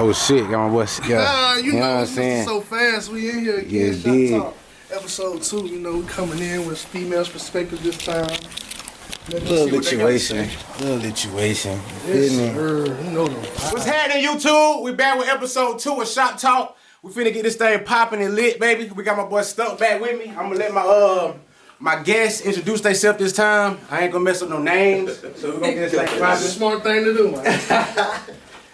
Oh shit, got my boy. Yeah, you know what I'm saying? So fast, we in here again. Yeah, Talk. Episode 2, you know, we coming in with female's perspective this time. Little situation. Yes, you know them. What's happening, YouTube? We back with episode 2 of Shop Talk. We finna get this thing popping and lit, baby. We got my boy Stuck back with me. I'm gonna let my guests introduce themselves this time. I ain't gonna mess up no names, so we're gonna get this like popping. That's a smart thing to do, man.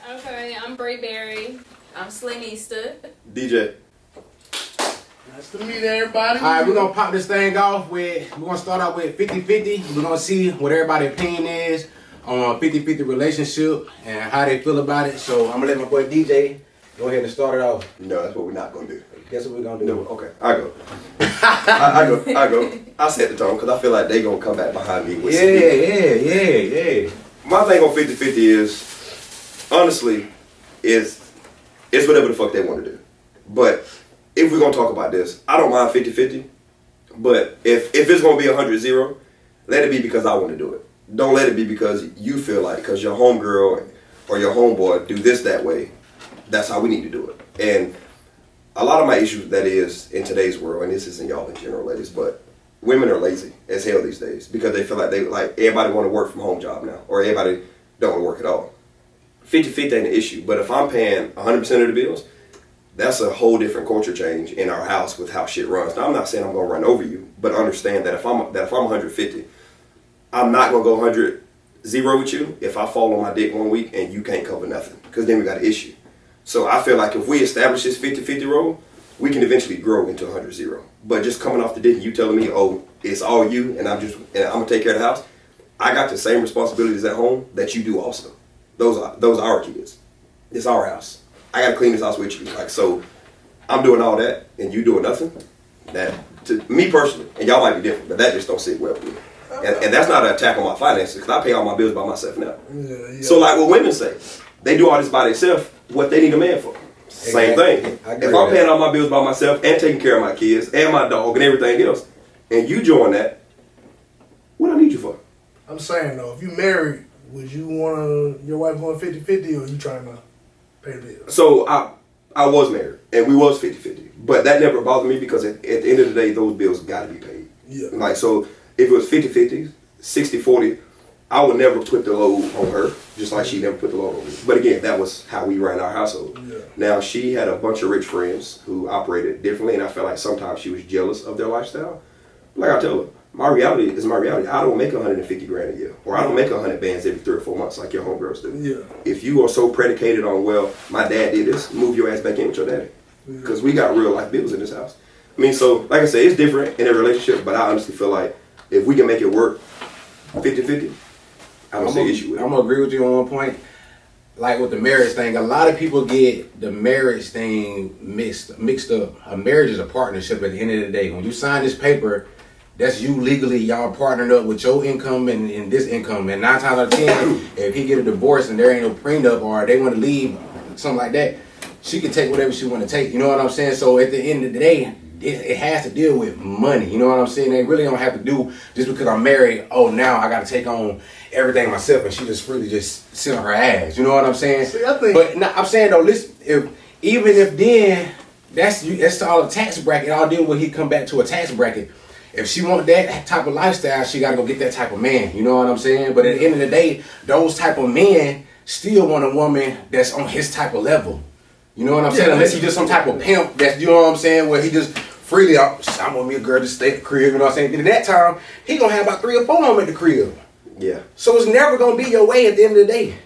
Okay, I'm Bray Berry. I'm Slimista. DJ. Nice to meet everybody. Alright, we're gonna pop this thing off with, we're gonna start out with 50-50. We're gonna see what everybody's opinion is on 50-50 relationship and how they feel about it. So I'm gonna let my boy DJ go ahead and start it off. No, that's what we're not gonna do. Guess what we're gonna do? No, okay, I go. I go. I set the tone because I feel like they gonna come back behind me with Yeah. My thing on 50-50 is, honestly, it's whatever the fuck they want to do. But if we're gonna talk about this, I don't mind 50-50. But if it's gonna be 100-0, let it be because I want to do it. Don't let it be because you feel like, because your homegirl or your homeboy do this that way, that's how we need to do it. And a lot of my issues that is in today's world, and this isn't y'all in general, ladies, but women are lazy as hell these days because they feel like everybody want to work from home job now, or everybody don't want to work at all. 50-50 ain't an issue, but if I'm paying 100% of the bills, that's a whole different culture change in our house with how shit runs. Now I'm not saying I'm gonna run over you, but understand that if I'm 150, I'm not gonna go 100-0 with you if I fall on my dick one week and you can't cover nothing, because then we got an issue. So I feel like if we establish this 50-50 role, we can eventually grow into 100-0. But just coming off the dick and you telling me, oh, it's all you and I'm gonna take care of the house, I got the same responsibilities at home that you do also. Those are our kids. It's our house. I gotta clean this house with you. Like, so I'm doing all that and you doing nothing. That, to me personally, and y'all might be different, but that just don't sit well with me. And that's not an attack on my finances, because I pay all my bills by myself now. Yeah. So like what women say, they do all this by themselves, what they need a man for. Same thing. If I'm paying all my bills by myself and taking care of my kids and my dog and everything else, and you join that, what I need you for? I'm saying though, if you married, would you want your wife going 50-50 or you trying to pay the bills? So I was married and we was 50-50, but that never bothered me because at the end of the day, those bills got to be paid. Yeah. Like, so if it was 50-50, 60-40, I would never put the load on her, just like she never put the load on me. But again, that was how we ran our household. Yeah. Now, she had a bunch of rich friends who operated differently, and I felt like sometimes she was jealous of their lifestyle. Like I tell her, my reality is my reality. I don't make 150 grand a year, or I don't make 100 bands every 3 or 4 months like your homegirls do. Yeah. If you are so predicated on, well, my dad did this, move your ass back in with your daddy. Because we got real life bills in this house. I mean, so, like I said, it's different in a relationship, but I honestly feel like if we can make it work 50-50, I don't see an issue with it. I'm going to agree with you on one point. Like with the marriage thing, a lot of people get the marriage thing mixed up. A marriage is a partnership at the end of the day. When you sign this paper, that's you legally, y'all partnered up with your income and this income. And 9 times out of 10, if he get a divorce and there ain't no prenup or they want to leave, something like that, she can take whatever she want to take. You know what I'm saying? So at the end of the day, it has to deal with money. You know what I'm saying? They really don't have to do just because I'm married. Oh, now I got to take on everything myself, and she just really just sit on her ass. You know what I'm saying? See, but no, I'm saying though, listen, even if then that's all a tax bracket. I'll deal with. He come back to a tax bracket. If she want that type of lifestyle, she got to go get that type of man. You know what I'm saying? But at the end of the day, those type of men still want a woman that's on his type of level. You know what I'm saying? Unless he just some type of pimp that's, you know what I'm saying, where he just freely, I want me a girl to stay at the crib, you know what I'm saying? And at that time, he gonna have about 3 or 4 of them at the crib. Yeah. So it's never gonna be your way at the end of the day.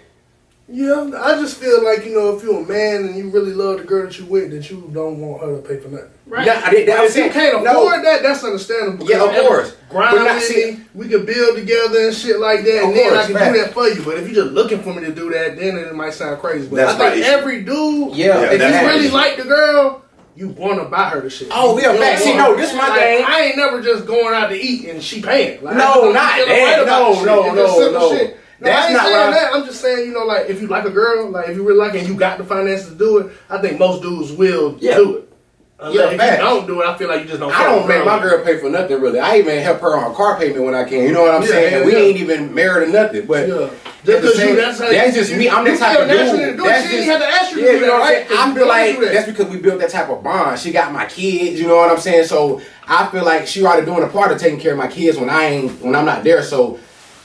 Yeah, I just feel like, you know, if you're a man and you really love the girl that you with, that you don't want her to pay for nothing. Right. Yeah, if you can't afford that, that's understandable. Yeah, of course. Grind with me, we can build together and shit like that, and then I can do that for you. But if you're just looking for me to do that, then it might sound crazy. But I think every dude, if you really like the girl, you want to buy her the shit. Oh, yeah, fact. See, no, this is my thing. I ain't never just going out to eat and she paying. Like, no, not that. No. Shit. No, that's not saying that. I'm just saying, you know, like, if you like a girl, like, if you really like her and you got the finances to do it, I think most dudes will do it. If you don't do it, I feel like you just don't. I don't make my girl pay for nothing really. I even help her on her car payment when I can. You know what I'm saying? And we ain't even married or nothing. But that's just me. I'm the type of dude. That's just, have to ask you you know what I'm saying? I feel like that's because we built that type of bond. She got my kids. You know what I'm saying? So I feel like she already doing a part of taking care of my kids when I'm not there. So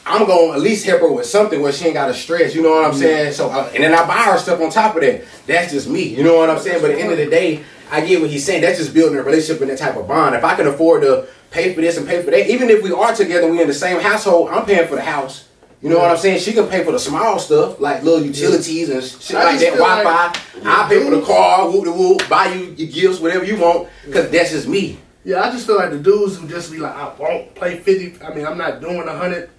I'm gonna at least help her with something where she ain't got to stress. You know what I'm saying? So and then I buy her stuff on top of that. That's just me. You know what I'm saying? But at the end of the day, I get what he's saying. That's just building a relationship and that type of bond. If I can afford to pay for this and pay for that, even if we are together and we in the same household, I'm paying for the house. You know what I'm saying? She can pay for the small stuff, like little utilities and shit like that, Wi-Fi. I'll pay for the car, whoop-de-whoop, buy you your gifts, whatever you want, because that's just me. Yeah, I just feel like the dudes who just be like, I won't play 50. I mean, I'm not doing 100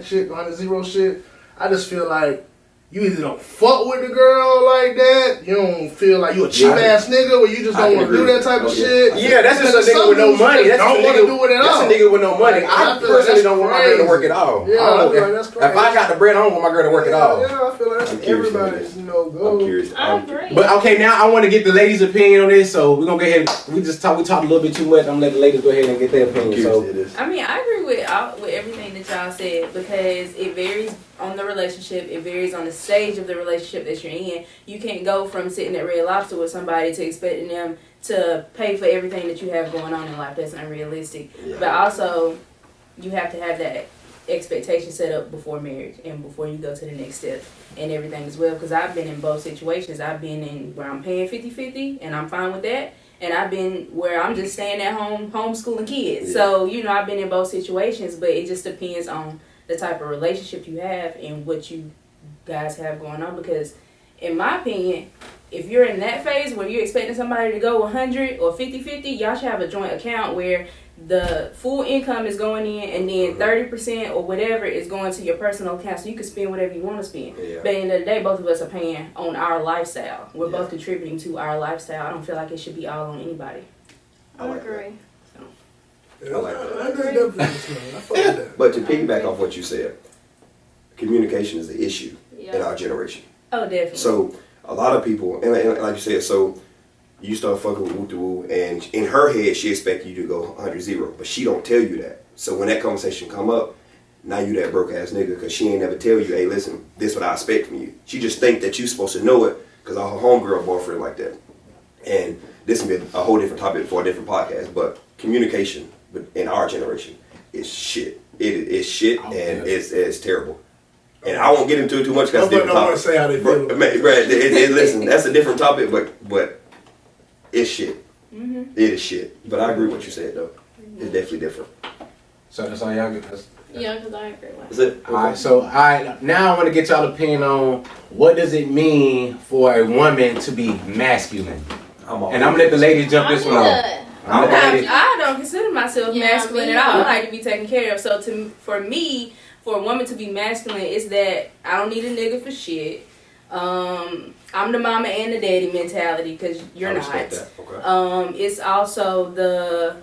shit, 100 shit. I just feel like you either don't fuck with the girl like that, you don't feel like you a cheap ass nigga where you just don't want to do that type of shit. Yeah, that's just a nigga with no money. That's don't want to do it at all. That's a nigga with no money. I personally don't want my girl to work at all. Yeah, I feel like that's crazy. If I got the bread, I don't want my girl to work at all. Yeah, I feel like that's everybody's, goal. I'm curious. I agree. But okay, now I want to get the ladies' opinion on this, so we're gonna go ahead. We talked a little bit too much. I'm gonna let the ladies go ahead and get their opinion. So I mean, I agree with everything that y'all said because it varies on the relationship. It varies on the stage of the relationship that you're in. You can't go from sitting at Red Lobster with somebody to expecting them to pay for everything that you have going on in life. That's unrealistic. Yeah. But also, you have to have that expectation set up before marriage and before you go to the next step and everything as well. Because I've been in both situations. I've been in where I'm paying 50-50 and I'm fine with that. And I've been where I'm just staying at home, homeschooling kids. Yeah. So, I've been in both situations, but it just depends on the type of relationship you have and what you guys have going on. Because in my opinion, if you're in that phase where you're expecting somebody to go 100 or 50-50, y'all should have a joint account where the full income is going in and then 30% or whatever is going to your personal account so you can spend whatever you want to spend. Yeah. But at the end of the day, both of us are paying on our lifestyle. We're both contributing to our lifestyle. I don't feel like it should be all on anybody. I like agree. I like that. But to piggyback off what you said, communication is the issue in our generation. Oh, definitely. So a lot of people, and like you said, so you start fucking with woo-to-woo, and in her head she expects you to go 100-0, but she don't tell you that. So when that conversation come up, now you that broke ass nigga because she ain't never tell you, hey, listen, this is what I expect from you. She just think that you supposed to know it because her homegirl boyfriend like that. And this will be a whole different topic for a different podcast, but communication in our generation is shit. It is shit, and it's terrible. And I won't get into it too much because I don't want to say how they feel. Listen, that's a different topic, but it's shit. Mm-hmm. It is shit. But I agree with what you said, though. It's definitely different. So that's all y'all get. Yeah, because I agree with that. Is it? Alright, so now I want to get y'all opinion on what does it mean for a woman to be masculine? And I'm going to let the ladies jump this one off. I don't consider myself masculine at all. I like to be taken care of. So for me, for a woman to be masculine, is that I don't need a nigga for shit. I'm the mama and the daddy mentality because you're not. Okay. It's also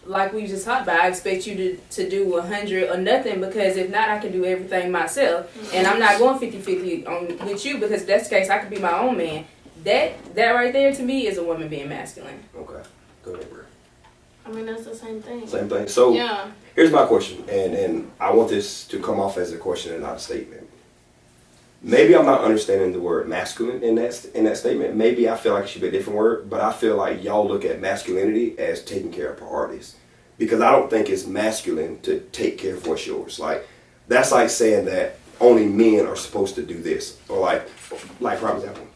like we just talked about, I expect you to do 100 or nothing because if not, I can do everything myself. Mm-hmm. And I'm not going 50-50 with you because if that's the case, I could be my own man. That right there to me is a woman being masculine. Okay. Go ahead, bro. I mean, that's the same thing. Same thing. So here's my question, and I want this to come off as a question and not a statement. Maybe I'm not understanding the word masculine in that statement. Maybe I feel like it should be a different word, but I feel like y'all look at masculinity as taking care of priorities. Because I don't think it's masculine to take care of what's yours. Like, that's like saying that only men are supposed to do this. Or like for example,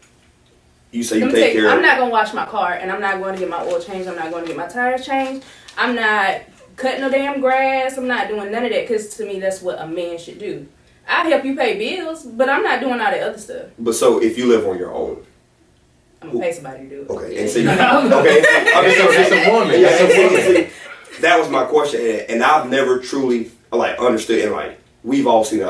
you say you take care of... I'm not going to wash my car, and I'm not going to get my oil changed. I'm not going to get my tires changed. I'm not cutting no damn grass. I'm not doing none of that because to me, that's what a man should do. I help you pay bills, but I'm not doing all the other stuff. But so if you live on your own, I'm gonna pay somebody to do it. Okay, and see, it's a woman. See, that was my question, and I've never truly understood. And we've all seen it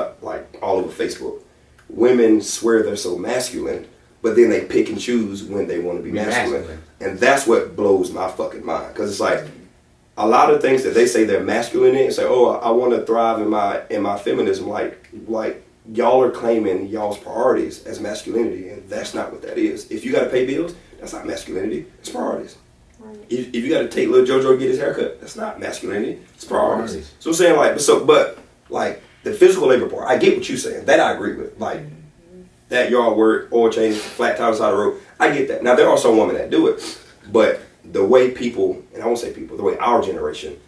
all over Facebook. Women swear they're so masculine, but then they pick and choose when they want to be masculine, and that's what blows my fucking mind. Because it's like a lot of things that they say they're masculine in, say, oh, I want to thrive in my feminism. Like y'all are claiming y'all's priorities as masculinity, and that's not what that is. If you got to pay bills, That's not masculinity. It's priorities. Right. If you got to take little JoJo to get his haircut, that's not masculinity. It's priorities. So I'm saying but like the physical labor part, I get what you're saying. That I agree with. Like that yard work, oil change, flat tires on the road. I get that. Now there are some women that do it, but the way people, and I won't say people, the way our generation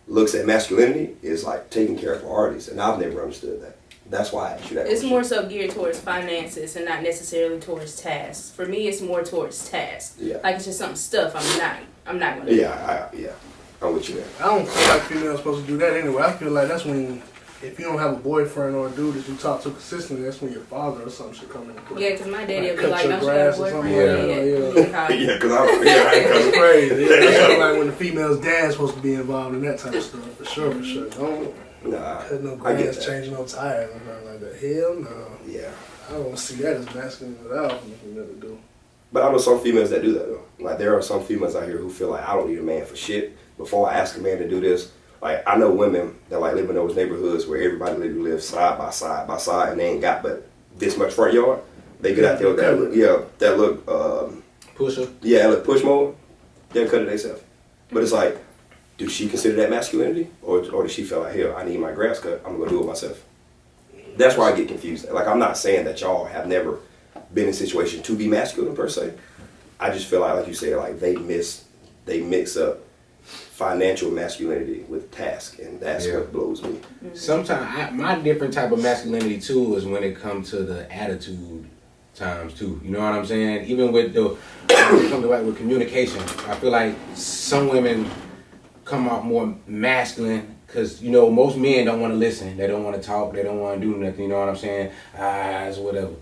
looks at masculinity is like taking care of priorities, and I've never understood that. That's why I asked you that. It's more so geared towards finances and not necessarily towards tasks. For me, it's more towards tasks. Yeah. Like it's just some stuff I'm not gonna do. Yeah, I'm with you there. I don't feel like females supposed to do that anyway. I feel like that's when, if you don't have a boyfriend or a dude that you talk to consistently, that's when your father or something should come into play. Yeah, because my daddy will like be like, don't you have a boyfriend? Yeah, because I'm crazy. That's like when the female's dad's supposed to be involved in that type of stuff. For sure. Don't cut no grass, changing no tires or nothing like that. Hell no. Yeah. I don't see that as masculine at all for a female to do. But I know some females that do that though. Like there are some females out here who feel like I don't need a man for shit. Before I ask a man to do this, like I know women that like live in those neighborhoods where everybody literally lives side by side, and they ain't got but this much front yard. They get out there with that look pusher. Yeah, look push mode. They'll cut it themselves. But it's like, do she consider that masculinity, or does she feel like, hell, I need my grass cut, I'm gonna do it myself? That's why I get confused. Like I'm not saying that y'all have never been in a situation to be masculine per se. I just feel like you said, like they mix up financial masculinity with task, and that's what blows me. Sometimes my different type of masculinity too is when it comes to the attitude times too. You know what I'm saying? Even with when it comes to with communication, I feel like some women come out more masculine because most men don't want to listen. They don't want to talk. They don't want to do nothing. You know what I'm saying? It's whatever.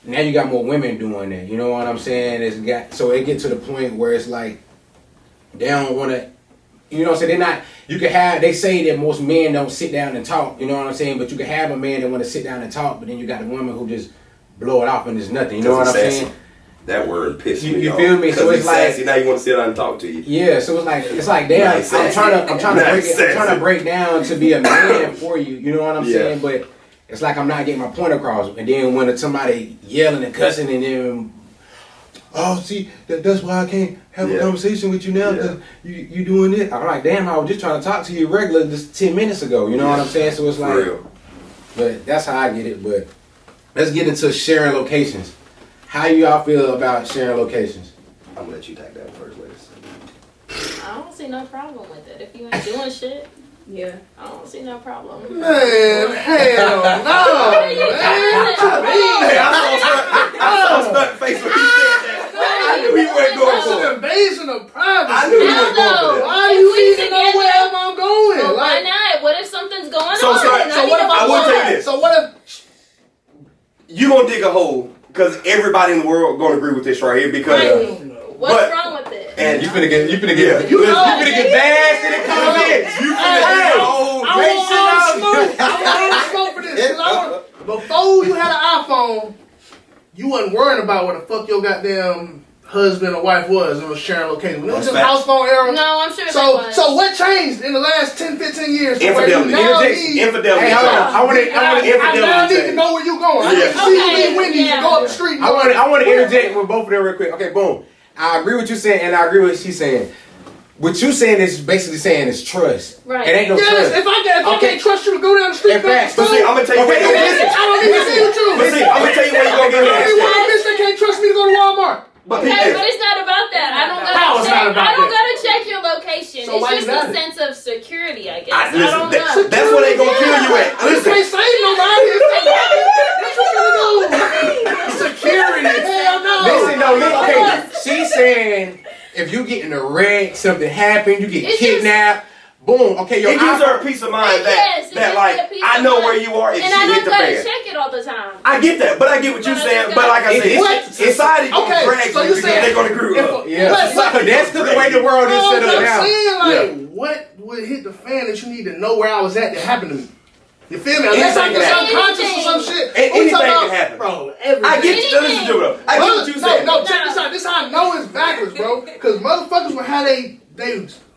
Now you got more women doing that. You know what I'm saying? So it gets to the point where it's like they don't want to. You know what I'm saying? They say that most men don't sit down and talk. You know what I'm saying? But you can have a man that want to sit down and talk, but then you got a woman who just blow it off and there's nothing. You know what I'm saying? That word pissed me off. You feel me? So it's like sassy, now you want to sit down and talk to you. Yeah, so it's like damn, I'm trying to break down to be a man for you. You know what I'm saying? But it's like I'm not getting my point across. And then when somebody yelling and cussing and then see, that's why I can't have a conversation with you now because you doing it. I'm like, damn, I was just trying to talk to you regular just 10 minutes ago. You know what I'm saying? So it's like, but that's how I get it. But let's get into sharing locations. How y'all feel about sharing locations? I'm gonna let you take that first, ladies. I don't see no problem with it. If you ain't doing shit, I don't see no problem. Man, hell no. I saw stuck face when he said that. I knew he wasn't going for it. That's an invasion of privacy. I knew he wasn't going for it. Why do you even know where I'm going? Well, why not? What if something's going on? So what if I will tell you this? So what if you gonna dig a hole? Because everybody in the world gonna agree with this right here. Because what's wrong with it? And you finna get bashed in the comments. You finna get I want smoke for this. Before you had an iPhone, you wasn't worrying about what the fuck your goddamn husband or wife was. It was sharing location. When it was just house phone era. No, I'm sure. So what changed in the last 10, 15 years? Infidelity. Infidelity. Hey, I now need to know where you going. I need to see you Wendy's and go up the street. I want to interject with both of them real quick. Okay, boom. I agree with you saying, and I agree with what she's saying. What you saying is basically saying is trust. Right. It ain't no trust. If I can't trust you to go down the street, I'm gonna tell you where you're going. I don't need to see you too. I'm gonna tell you where you're going to get I want a bitch that can't trust me to go to Walmart. But it's not about that. I don't gotta check your location. So it's just a sense of security, I guess. I don't know. That's where they gonna kill you at. You can't save nobody. What you gonna do? Security. Hell no. Listen, okay. She's saying if you get in a wreck, something happened, you get kidnapped. Boom. Okay, it gives her a peace of mind that like I know where you are if she hit the fan. And I don't gotta check it all the time. I get that, but I get what you're saying. But like I said, society gonna drag you because they're gonna agree with her. Yeah, that's because the way the world is set up now. I'm saying what would hit the fan that you need to know where I was at that happened to me? You feel me? Unless I'm just unconscious or some shit. Anything can happen. Bro, everything. I get you. Listen to it though. I get what you're saying. No, check this out. This is how I know it's backwards, bro. Because motherfuckers will have they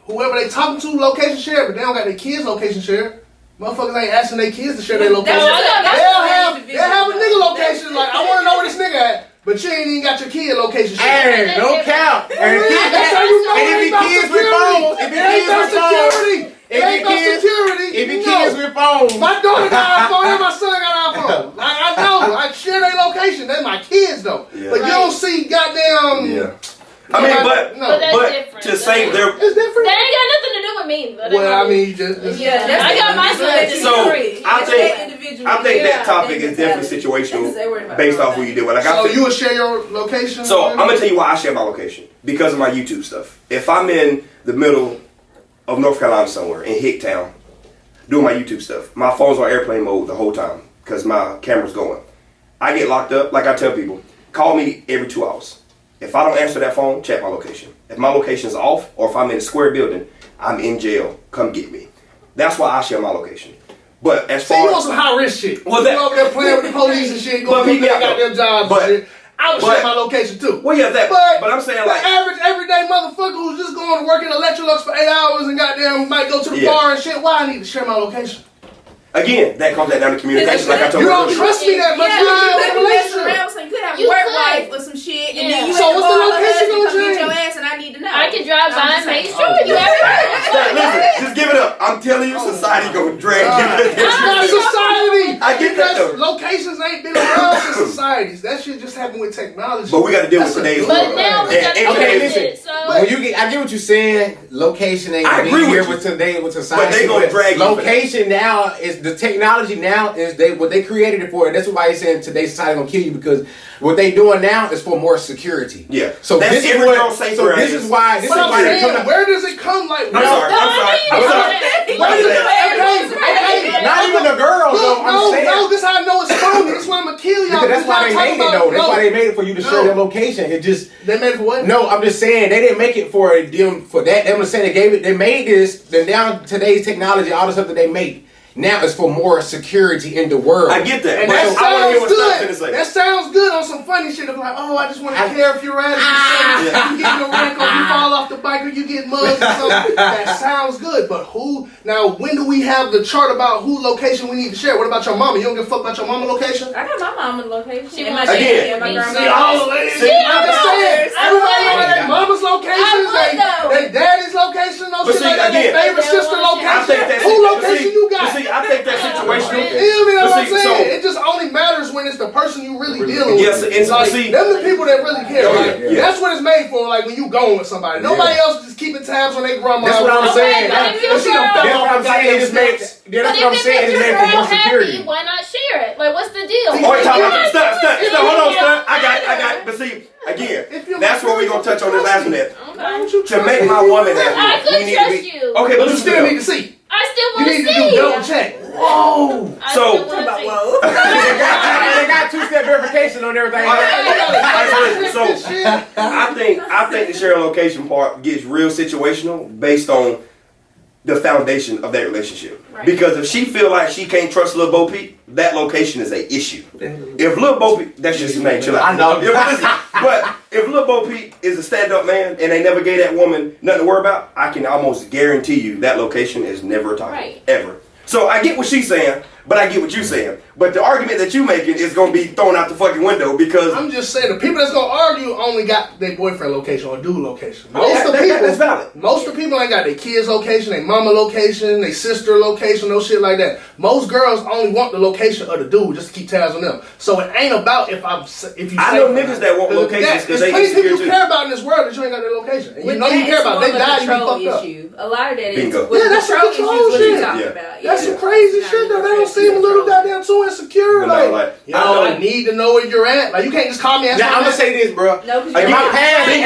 whoever they talking to location share, but they don't got their kids location share. Motherfuckers ain't asking their kids to share their location. They'll have a nigga location like I want to know where this nigga at, but you ain't even got your kid location. Hey, no count. And that's how you know if your kids with phones, if your kids with phones, if your kids with phones. My daughter got an iPhone and my son got an iPhone. I know. I share their location. They're my kids though. Yeah. But you don't see goddamn. Yeah. I mean, but to say they're it's different. That ain't got nothing to do with me. Well, I mean, you just that's I got my selection. So I think that topic is definitely situational, based off who you deal with. Like, so you would share your location? So I'm gonna tell you why I share my location, because of my YouTube stuff. If I'm in the middle of North Carolina somewhere in Hicktown doing my YouTube stuff, my phone's on airplane mode the whole time because my camera's going. I get locked up. Like I tell people, call me every 2 hours. If I don't answer that phone, check my location. If my location's off, or if I'm in a square building, I'm in jail. Come get me. That's why I share my location. But as far you want some high risk shit. Well, you over there playing with the police and shit, going to got their jobs and shit. I would share my location too. Well, yeah, that. But I'm saying like average everyday motherfucker who's just going to work in Electrolux for 8 hours and goddamn might go to the bar and shit. Why I need to share my location? Again, that comes down to communication. Like I told you, don't trust me that much. You could have a work wife or some shit, and then you so what's the location gonna change? Get your ass, and I need to know. I can drive by and make sure you everything. Listen, just give it up. I'm telling you, society gonna drag you. It's not society. I get that though. Locations ain't been around since societies. That shit just happened with technology. But we got to deal with today's world. But now we got to listen. When you get, I get what you're saying. Location ain't gonna be here with today with society. But they gonna drag you. Location now is the technology. Now is what they created it for, and that's why he's saying today's society gonna kill you, because what they doing now is for more security. Yeah. So this is what. So this is why. This is why they come. Where does it come? Like, I'm sorry. Not even the girls. No, this is how I know it's phony. This is why I'm gonna kill y'all. That's why they made it though. That's why they made it for you to share their location. It just they made it for what? No, I'm just saying they didn't make it for them for that. I'm just saying they gave it. They made this. Then now today's technology, all the stuff that they make. Now it's for more security in the world. I get that. And that sounds good. That sounds good on some funny shit. I'm like, oh, I just want to care if you're at it. You get in a wreck or you fall off the bike or you get mugged or something. That sounds good. But who? Now, when do we have the chart about who location we need to share? What about your mama? You don't give a fuck about your mama location? I got my mama's location. She my again. and my grandma's. See, all the ladies. I'm just saying. Everybody on their mama's location, their daddy's location, no shit like that. Their favorite sister location. Who location you got? I think that's situational. You know what I'm saying? It just only matters when it's the person you really dealing with. Yes, and like, see, them the people that really care. That's what it's made for. Like when you going with somebody, nobody else just keeping tabs on their grandma. That's what I'm saying. That's what I'm saying. That's what I'm saying. It's made for more security. Why not share it? Like, what's the deal? Stop. Hold on, stop. I got. But see, again, that's what we're gonna touch on this last one. To make my woman happy, I could trust you. Okay, but you still need to see. I still want to see. You need to do double check. Whoa. They got two-step verification on everything. So I think the sharing location part gets real situational based on the foundation of that relationship. Right. Because if she feel like she can't trust Lil Bo Peep, that location is a issue. If Lil Bo Peep, that's just his name, chill out. I know. But if Lil Bo Peep is a stand-up man and they never gave that woman nothing to worry about, I can almost guarantee you that location is never a target. Ever. So I get what she's saying, but I get what you're saying. But the argument that you're making is going to be thrown out the fucking window because... I'm just saying, the people that's going to argue only got their boyfriend location or dude location. Most of the people... That's valid. Most of the people ain't got their kids location, their mama location, their sister location, no shit like that. Most girls only want the location of the dude just to keep tabs on them. So it ain't about if you... I know niggas that want locations because they insecure too. There's plenty people you care about in this world that you ain't got their location. And you know you care about. They die, you be fucked up. A lot of that is... Yeah, that's some control shit. That's some crazy shit though. They don't seem a little goddamn too insecure. Like, you know, I need to know where you're at. Like, you can't just call me. Now I'm gonna say this, bro. No, my past. Hey,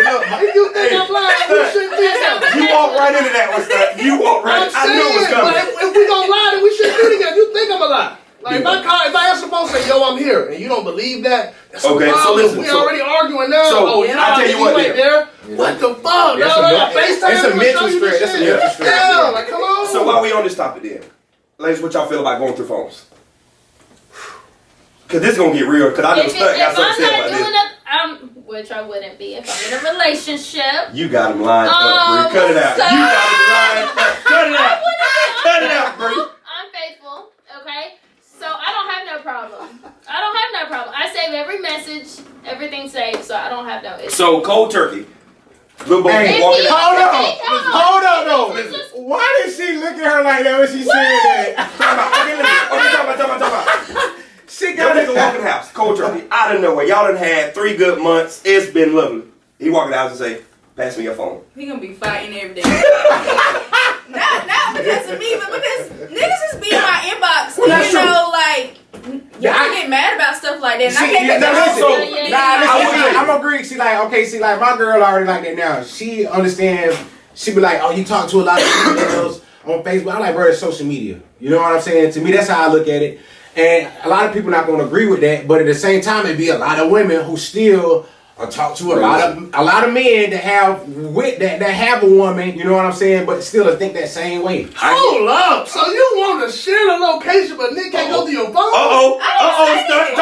look. If you think I'm lying, we shouldn't be together. You walk right into that one, stuff. You walk right. I knew it was coming. If we gonna lie, then we shouldn't be together. You think I'm a lie? Like, if I answer the phone and say, yo, I'm here, and you don't believe that, that's okay, so listen. We already arguing now. So, I'll tell you what, there. What the fuck? It's a mental stress. That's a mental stress. Yeah, like, come on. So, while we on this topic then, ladies, what y'all feel about going through phones? Because this is going to get real, because I know Stuck got something to say about this. Which I wouldn't be if I'm in a relationship. You got him lined up, Bree. Cut it out. You got him lined up. Cut it out. Cut it out, Bree. I'm faithful, okay? So I don't have no problem message, everything saved, so I don't have no issue. So cold turkey. Little boy Hey, walking out. hold on though. Why did she look at her like that when she said that? Talk about. She got nigga walking the house, cold turkey, out of nowhere. Y'all done had 3 good months. It's been lovely. He walk in the house and say, "Pass me your phone." He gonna be fighting every day. not because of me, but because niggas just be in my inbox. Well, You know, like y'all get mad about stuff like that. And I can't I'm agreeing. See, like my girl already like that now. She understands. She be like, oh, you talk to a lot of females on Facebook. I'm like, bro, it's social media. You know what I'm saying? To me, that's how I look at it. And a lot of people not gonna agree with that, but at the same time, it be a lot of women who still talk to a lot of men that have a woman. You know what I'm saying? But still think that same way. Hold up. So you want to share the location, but Nick can't go to your phone? Talk to her.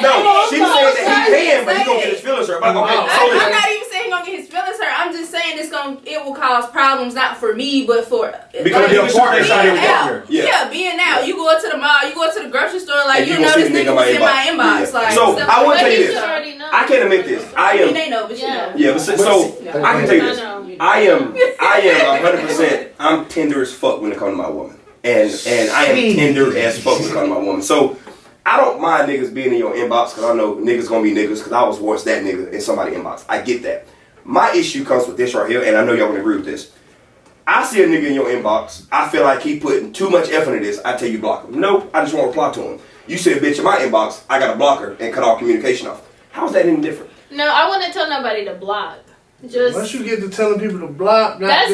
No, she said that he can, but he gonna get his feelings hurt. I'm not even saying he gonna get his feelings hurt. I'm just saying it will cause problems, not for me, but for because your partner's out here out. Yeah, being out. You go to the mall, you go to the grocery store, like you know this nigga was in my inbox. Like, so I will tell you this. I can't admit this. I am. They know, but you know. Yeah, but so I can tell you this. I am 100%. I'm tender as fuck when it comes to my woman, and I am tender as fuck when it comes to my woman. So I don't mind niggas being in your inbox because I know niggas gonna be niggas because I was once that nigga in somebody's inbox. I get that. My issue comes with this right here, and I know y'all gonna agree with this. I see a nigga in your inbox. I feel like he putting too much effort into this. I tell you block him. Nope, I just want to reply to him. You see a bitch in my inbox. I got to block her and cut all communication off. How is that any different? No, I wouldn't tell nobody to block. Just once you get to telling people to block, that's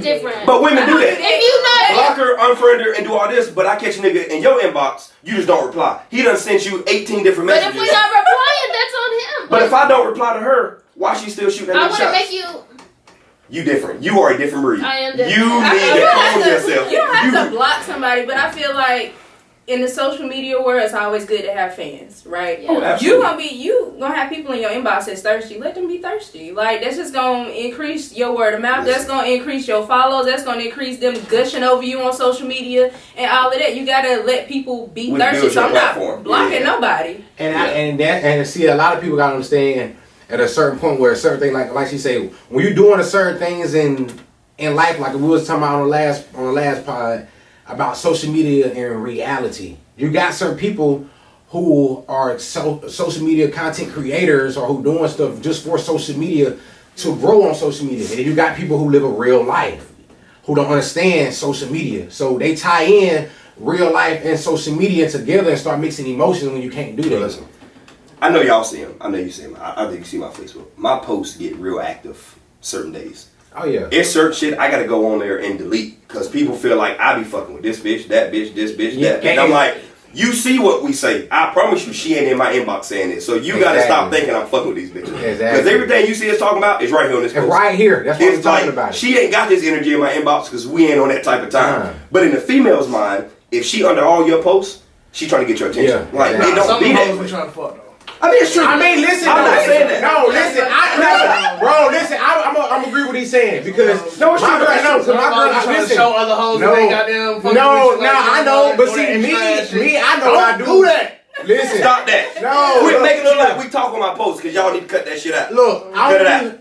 different. But women do that. If you not block her, unfriend her, and do all this, but I catch a nigga in your inbox, you just don't reply. He done sent you 18 different messages. But if we not replying, that's on him. But if I don't reply to her, why she still shooting at me shots? I want to make you. You different. You are a different breed. I am different. You need to calm yourself. You don't have to block somebody, but I feel like in the social media world, it's always good to have fans, right? Yeah. Oh, you gonna have people in your inbox that's thirsty. Let them be thirsty. Like that's just gonna increase your word of mouth. That's gonna increase your follows. That's gonna increase them gushing over you on social media and all of that. You gotta let people be thirsty. So I'm not blocking nobody. And see, a lot of people gotta understand at a certain point where a certain thing, like she said, when you're doing a certain things in life, like we was talking about on the last pod. About social media and reality. You got certain people who are social media content creators or who doing stuff just for social media to grow on social media. And you got people who live a real life who don't understand social media. So they tie in real life and social media together and start mixing emotions when you can't do that. Listen, I know y'all see them. I know you see them. I think you see my Facebook. My posts get real active certain days. Oh yeah. It's certain shit I gotta go on there and delete because people feel like I be fucking with this bitch, that bitch, this bitch, that bitch. And I'm like, you see what we say. I promise you she ain't in my inbox saying it. So you gotta stop thinking I'm fucking with these bitches. Because everything you see us talking about is right here on this post. It's right here. That's what we're talking about. She ain't got this energy in my inbox because we ain't on that type of time. But in the female's mind, if she under all your posts, she trying to get your attention. Yeah, like they don't be that way. Trying to fuck though. I mean, it's true. I mean, listen. I'm not saying that. No, listen. Listen. I'm agree with what he's saying because my girl, listen. Show other hoes that they got them. I know, but see, me, I know I do that. Listen, stop that. No, quit making it look like we talk on my post because y'all need to cut that shit out. Look,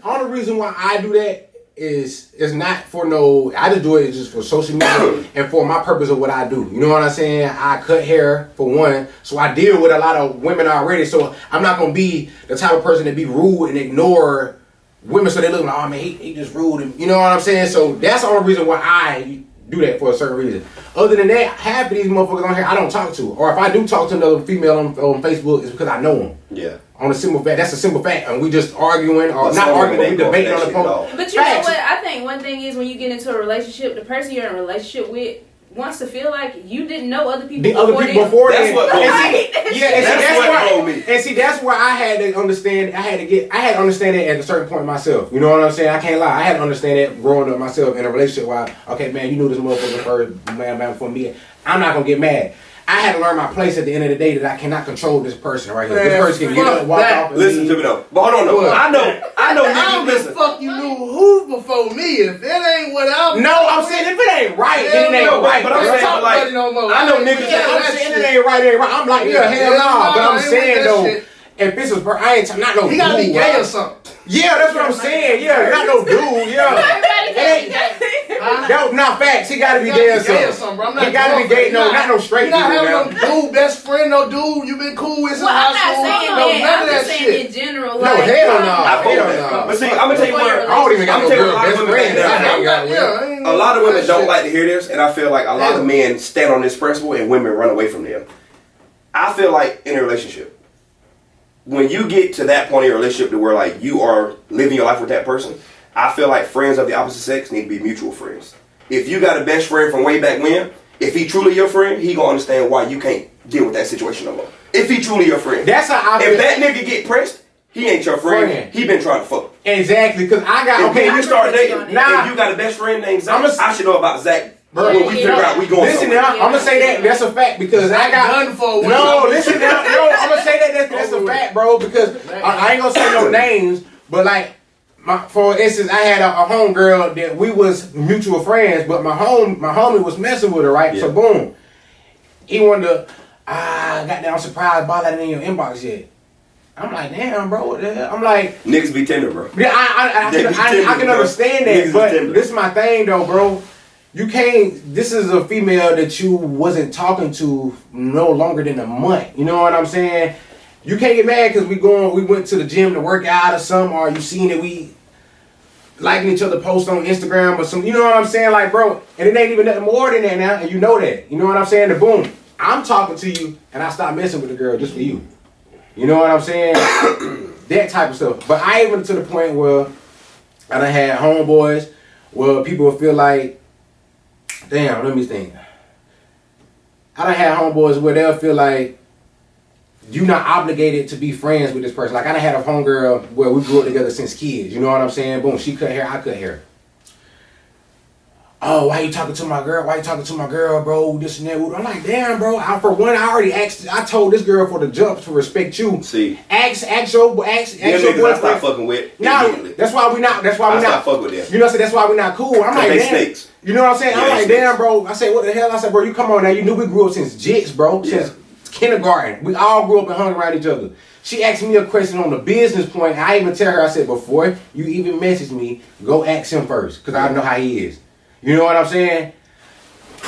only reason why I do that is not for no. I just do it just for social media and for my purpose of what I do. You know what I'm saying? I cut hair for one, so I deal with a lot of women already. So I'm not gonna be the type of person to be rude and ignore women. So they look like, oh man, he just rude. And, you know what I'm saying? So that's the only reason why I do that for a certain reason. Other than that, half of these motherfuckers on here I don't talk to, or if I do talk to another female on Facebook, it's because I know them. Yeah. On a simple fact, that's a simple fact, and we just arguing or not arguing, we debating on the phone. But you know what? I think one thing is when you get into a relationship, the person you're in a relationship with wants to feel like you didn't know other people before. That's what blew me. And see, that's where I had to understand. I had to understand it at a certain point myself. You know what I'm saying? I can't lie. I had to understand that growing up myself in a relationship. Where okay, man, you knew this motherfucker first, man, before me. I'm not gonna get mad. I had to learn my place at the end of the day that I cannot control this person right here. This person can get up, walk off. Listen to me though. But hold on though. I know niggas listen. Fuck you knew who before me. If it ain't what I'm I'm saying if it ain't right, then it ain't right. But I'm saying like I know niggas I'm saying it ain't right, I'm like, yeah, hell no. But I'm saying though, if it's a I ain't not no. He gotta be gay or something. Yeah, that's what I'm saying. Yeah, not no dude. Yeah. Everybody can't be gay. That was not facts. He gotta be gay or something. Bro. He gotta be gay. No, not no straight dude. You not having no dude, best friend, no dude you been cool with since high school. I'm just saying in general. No, hell no. But see, I'm gonna tell you what. I don't even got no girl best friend. A lot of women don't like to hear this, and I feel like a lot of men stand on this principle and women run away from them. I feel like in a relationship, when you get to that point in your relationship to where like you are living your life with that person, I feel like friends of the opposite sex need to be mutual friends. If you got a best friend from way back when, if he truly your friend, he gonna understand why you can't deal with that situation no more. If he truly your friend. That's how I feel. If that nigga get pressed, he ain't your friend. He been trying to fuck. Exactly, because I got if you start dating, if you got a best friend named Zach, I should know about Zach. When we figure out we going listen now, I'm gonna say that's a fact because I got listen now, I'm gonna say that's a fact, bro, because I ain't gonna say no names, but like for instance, I had a homegirl that we was mutual friends, but my homie was messing with her, right? Yeah. So boom, he wanted to goddamn surprise ball that in your inbox yet. I'm like, damn, bro, what the hell? I'm like, niggas be tender, bro. Yeah, I can understand that, but this is my thing though, bro. You can't, this is a female that you wasn't talking to no longer than a month. You know what I'm saying? You can't get mad because we went to the gym to work out or something, or you seen that we liking each other post on Instagram or something. You know what I'm saying? Like, bro, and it ain't even nothing more than that now, and you know that. You know what I'm saying? The boom, I'm talking to you, and I stop messing with the girl just for you. You know what I'm saying? That type of stuff. But I even to the point where I done had homeboys where people will feel like, damn, let me think. I done had homeboys where they'll feel like you're not obligated to be friends with this person. Like I done had a homegirl where we grew up together since kids. You know what I'm saying? Boom, she cut hair, I cut hair. Oh, why you talking to my girl? Why you talking to my girl, bro? This and that. I'm like, damn, bro. For one, I already asked. I told this girl for the jump to respect you. See, ask your boyfriend. I stop fucking with. No, that's why we not. That's why we not. Fuck with them. You know, so that's why we not cool. I'm like, damn. Snakes. You know what I'm saying? Yeah, I'm like, damn, bro. I said, what the hell? I said, bro, you come on now. You knew we grew up since jits, bro. Since kindergarten. We all grew up and hung around each other. She asked me a question on the business point. I even tell her, I said, before you even message me, go ask him first, because I know how he is. You know what I'm saying?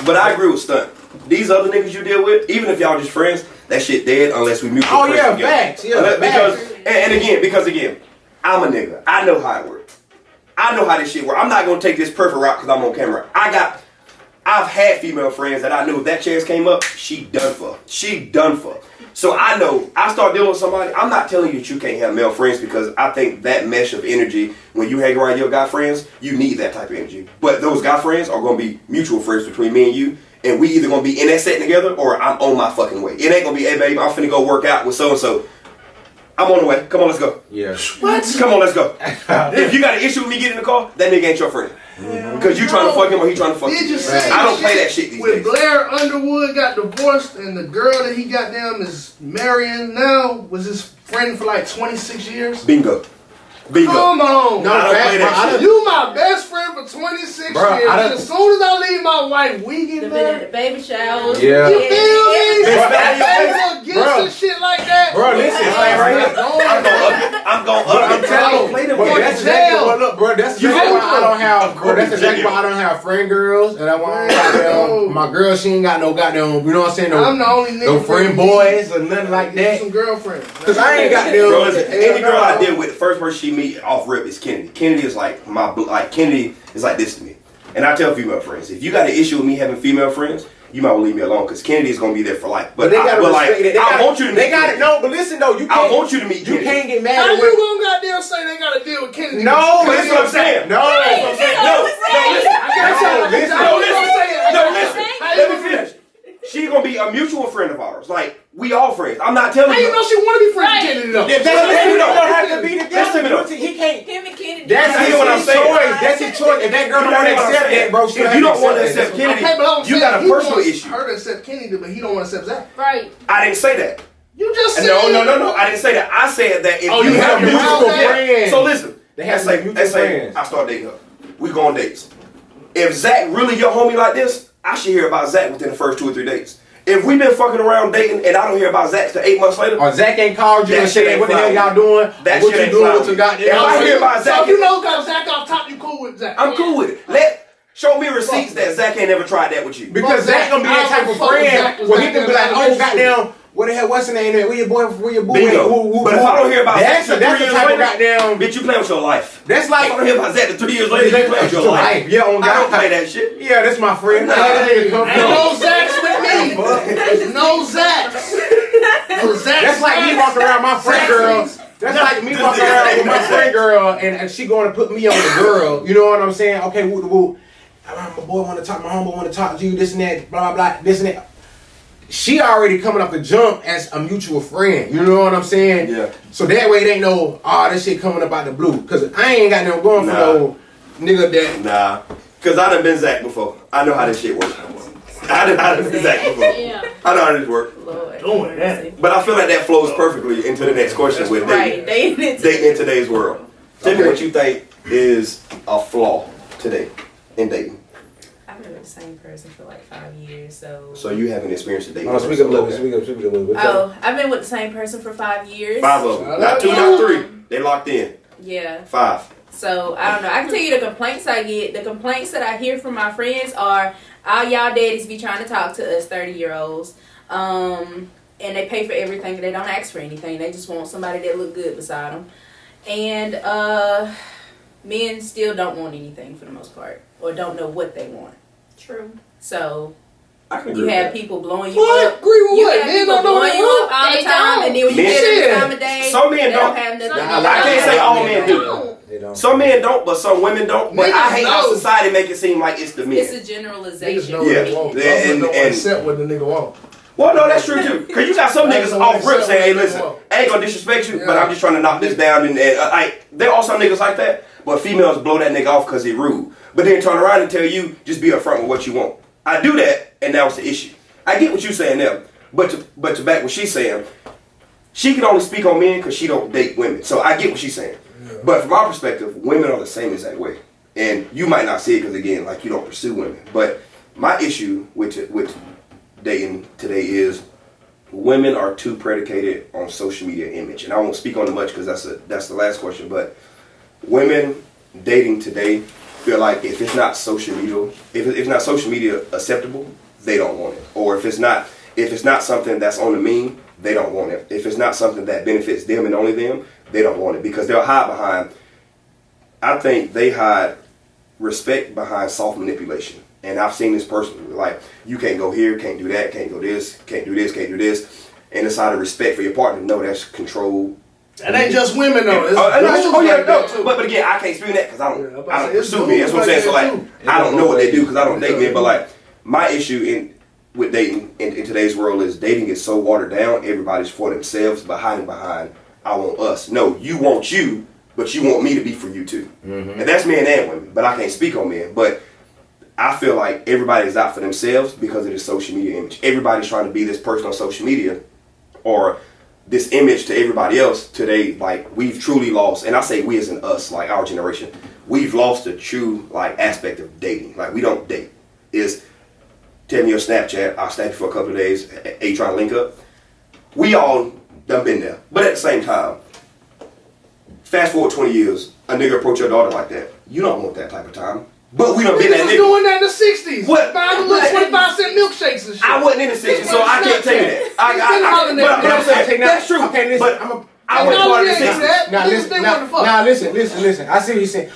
But I agree with Stunt. These other niggas you deal with, even if y'all just friends, that shit dead unless we mutual friends. Oh yeah, facts. Yeah, because again, I'm a nigga. I know how it works. I know how this shit works. I'm not gonna take this perfect route because I'm on camera. I've had female friends that I knew if that chance came up, she done for. She done for. So I know, I start dealing with somebody, I'm not telling you that you can't have male friends because I think that mesh of energy, when you hang around your guy friends, you need that type of energy. But those guy friends are going to be mutual friends between me and you, and we either going to be in that setting together or I'm on my fucking way. It ain't going to be, hey babe, I'm finna go work out with so-and-so. I'm on the way. Come on, let's go. Yeah. What? Come on, let's go. If you got an issue with me getting in the car, that nigga ain't your friend. Because you trying to fuck him or he trying to fuck you. I don't play that shit these days. When Blair Underwood got divorced and the girl that he got down is marrying now was his friend for like 26 years. Bingo. Come on. No, I don't play that shit. You my best friend for 26 years. And as soon as I leave my wife, we get married. The baby showers. Yeah. You feel me? Gifts and shit like that. Bro, listen, I'm going up. I'm telling you, that's exactly what. Look, bro, that's exactly why I don't have. Bro, that's exactly why I don't have friend girls, and I want my girl. She ain't got no goddamn. You know what I'm saying? I'm the only nigga. No friend boys or nothing like that. Some girlfriends. Cause I ain't got them. Bro, any girl I deal with, the first person she meet off rip is Kennedy. Kennedy is like Kennedy is like this to me. And I tell female friends, if you got an issue with me having female friends, you might well leave me alone because Kennedy is gonna be there for life. But they gotta respect it. I want you to meet. They got it. No, but listen though, you can't. I want you to meet. You can't get mad. How you gonna goddamn say they gotta deal with Kennedy? No, that's what I'm saying. No, that's what I'm saying. No, listen. Let me finish. She's gonna be a mutual friend of ours. Like, we all friends. I'm not telling you. How you know she wanna be friends with Kennedy though? You don't have to be together. He can't. Him and Kennedy. That's his choice. That's his choice. If that girl don't want to accept that, bro, if you don't want to accept Kennedy, you got a personal issue. Her to accept Kennedy, but he don't want to accept Zach. Right. I didn't say that. You just said. No. I didn't say that. I said that if you have mutual friends. So listen. They have mutual friends. I start dating her. We go on dates. If Zach really your homie like this, I should hear about Zach within the first 2 or 3 dates. If we been fucking around dating and I don't hear about Zach till 8 months later, or Zach ain't called you and said, what the hell y'all doing? That what shit you doing with your goddamn? If I hear about Zach, so if you know got Zach off top, you cool with Zach. I'm cool with it. Show me receipts that Zach ain't never tried that with you. Because Zach gonna be that type of friend where he can be like, oh goddamn, what the hell? What's the name? Where your boy? Where your boo? But if I don't hear about Zach till 3 years later, goddamn, bitch, you playing with your life. That's like if I don't hear about Zach till 3 years later, you playing with your life. Yeah, on God, I don't play that shit. Yeah, that's my friend. Ain't no Zach's with me. No Zach's. No Zach's. That's like me walking around my friend girl. That's like me walking around with my friend girl and she going to put me on the girl. You know what I'm saying? Okay, woo woo. My boy want to talk, my homeboy want to talk to you, this and that, blah, blah, blah, this and that. She already coming up the jump as a mutual friend. You know what I'm saying? Yeah. So that way it ain't no, this shit coming up out the blue. Because I ain't got no going for no nigga that. Nah. Because I done been Zach before. I know how this shit works. I done been Zach before. Yeah. I know how this works. Doing that. But I feel like that flows perfectly into the next question with dating. Dating in today's world. Tell me what you think is a flaw today in dating. I've been with the same person for like 5 years, so. So you haven't experienced a dating. Oh, speak up a little bit. Oh, I've been with the same person for 5 years. 5 of them. Not 2, not 3. They locked in. Yeah. 5. So, I don't know. I can tell you the complaints I get. The complaints that I hear from my friends are, all y'all daddies be trying to talk to us 30-year-olds. And they pay for everything. They don't ask for anything. They just want somebody that look good beside them. And men still don't want anything for the most part. Or don't know what they want. True. So, I can you have people blowing you up. Agree with You what? have people blowing you up all the time. And then when you get to the time of day, some men they don't have nothing. I can't say all men do. Some men don't, but some women don't. But I hate how society make it seem like it's the men. It's a generalization. And accept what the nigga want. Well, no, that's true too. Cause you got some niggas off rip saying, "Hey, listen, I ain't gonna disrespect you, but I'm just trying to knock this down." And like, there are some niggas like that, but females blow that nigga off cause he rude. But then turn around and tell you, just be upfront with what you want. I do that, and that was the issue. I get what you're saying there, but to back what she's saying, she can only speak on men because she don't date women. So I get what she's saying. Yeah. But from our perspective, women are the same exact way. And you might not see it because, again, like, you don't pursue women. But my issue with dating today is women are too predicated on social media image. And I won't speak on it much because that's the last question. But women dating today feel like if it's not social media, if it's not social media acceptable, they don't want it. Or if it's not something that's on the meme, they don't want it. If it's not something that benefits them and only them, they don't want it because they'll hide behind. I think they hide respect behind soft manipulation. And I've seen this personally. Like, you can't go here, can't do that, can't go this, can't do this, can't do this. And it's out of respect for your partner. No, that's control. That ain't just women though. But again, I can't speak that because I don't pursue men. That's what I'm saying. So like, I don't know what they do because I don't date men. But like, my issue with dating in today's world is dating is so watered down. Everybody's for themselves, but hiding behind, I want us. No, you want you, but you want me to be for you too. Mm-hmm. And that's men and women. But I can't speak on men. But I feel like everybody's out for themselves because of this social media image. Everybody's trying to be this person on social media or this image to everybody else today. Like, we've truly lost, and I say we as in us, like our generation, we've lost the true like aspect of dating. Like, we don't date. It's tell me your Snapchat, I'll snap you for a couple of days, hey, trying to link up. We all done been there. But at the same time, fast forward 20 years, a nigga approach your daughter like that. You don't want that type of time. But we done been that nigga. doing that in the 60s. What? Buying the little 25-cent milkshakes and shit. I wasn't in the 60s, so I can't tell you that. But I'm saying, that's true. Okay, listen, but I wasn't part of the 60s. Now listen. I see what you're saying.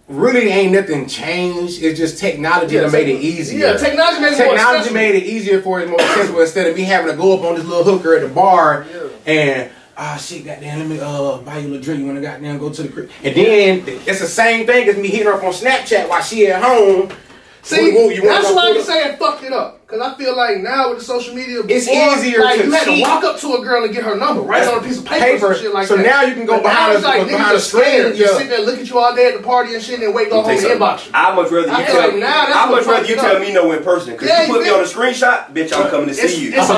Really ain't nothing changed. It's just technology that made it easier. Yeah, technology made it easier for it more accessible instead of me having to go up on this little hooker at the bar and shit, goddamn, let me buy you a little drink. You wanna goddamn go to the crib? And then it's the same thing as me hitting her up on Snapchat while she at home. See, that's why I be saying fucked it up. Cause I feel like now with the social media, it's easier like, to you had to walk up to a girl and get her number, write on a piece of paper and shit like so that. So now you can go behind a screen. Just sit there, look at you all day at the party and shit, and then wait, go home and inbox you. I'd much rather you tell me no in person. Cause you put me on a screenshot, bitch, I'm coming to see you. A lot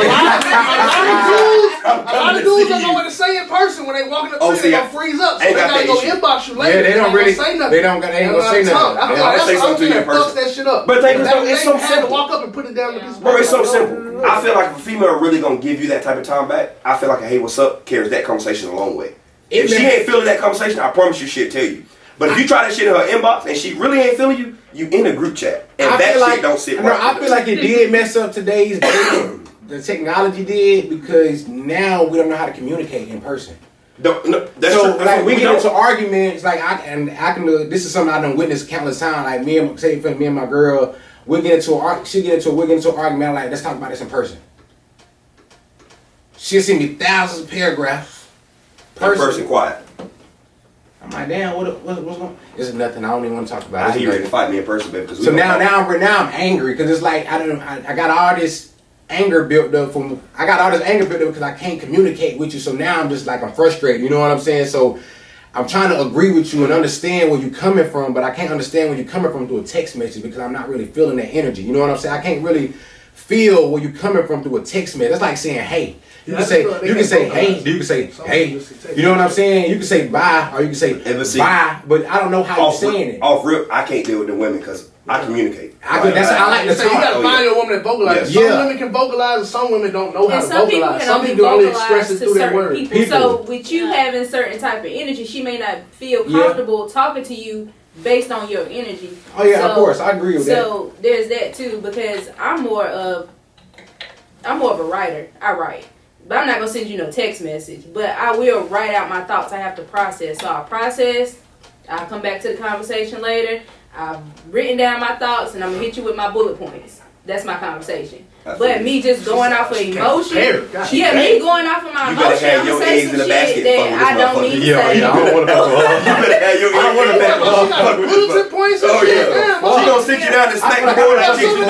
of dudes don't know what to say in person when they walking up to you. They gonna freeze up, so they gotta go inbox you later. Yeah, they don't really say nothing. They ain't gonna say nothing. I feel like that's something that fucks that shit up. But they had to walk up and put it down the Bro, it's so simple. I feel like if a female really gonna give you that type of time back, I feel like a hey, what's up carries that conversation a long way. If she ain't feeling that conversation, I promise you she'll tell you. But if you try that shit in her inbox and she really ain't feeling you, you in a group chat. And that shit don't sit right. I feel like it did mess up today's dating. The technology did, because now we don't know how to communicate in person. That's so true. like we get into arguments, like I can. This is something I done witnessed countless times. Like me and my girl, we'll get into an argument. I'm like, let's talk about this in person. She'll send me thousands of paragraphs. Person quiet. I'm like, damn, what's going on? This is nothing. I don't even want to talk about it. I hear you ready to fight me in person, baby. So now I'm angry because it's like I got all this anger built up because I can't communicate with you. So now I'm just like, I'm frustrated. You know what I'm saying? So I'm trying to agree with you and understand where you're coming from, but I can't understand where you're coming from through a text message because I'm not really feeling that energy. You know what I'm saying? I can't really feel where you're coming from through a text message. That's like saying, hey. You can say hey. You can say hey. You know what I'm saying? You can say bye, or you can say bye, but I don't know how you're saying it. Off rip, I can't deal with the women because I communicate. I like to talk. You gotta find a woman that vocalizes. Some women can vocalize, and some women don't know how to vocalize. Some people only express it through their words. So with you having certain type of energy, she may not feel comfortable talking to you based on your energy. Oh yeah, of course, I agree with that. So there's that too, because I'm more of a writer. I write. But I'm not going to send you no text message. But I will write out my thoughts. I have to process. So I'll process. I'll come back to the conversation later. I've written down my thoughts, and I'm going to hit you with my bullet points. That's my conversation. But me just going off of emotion. Me going off of my emotion. I'm going to say some shit that I don't need to say. I don't want to fuck with bulletin points. Oh, yeah. She going to sit you down and snack the board and teach you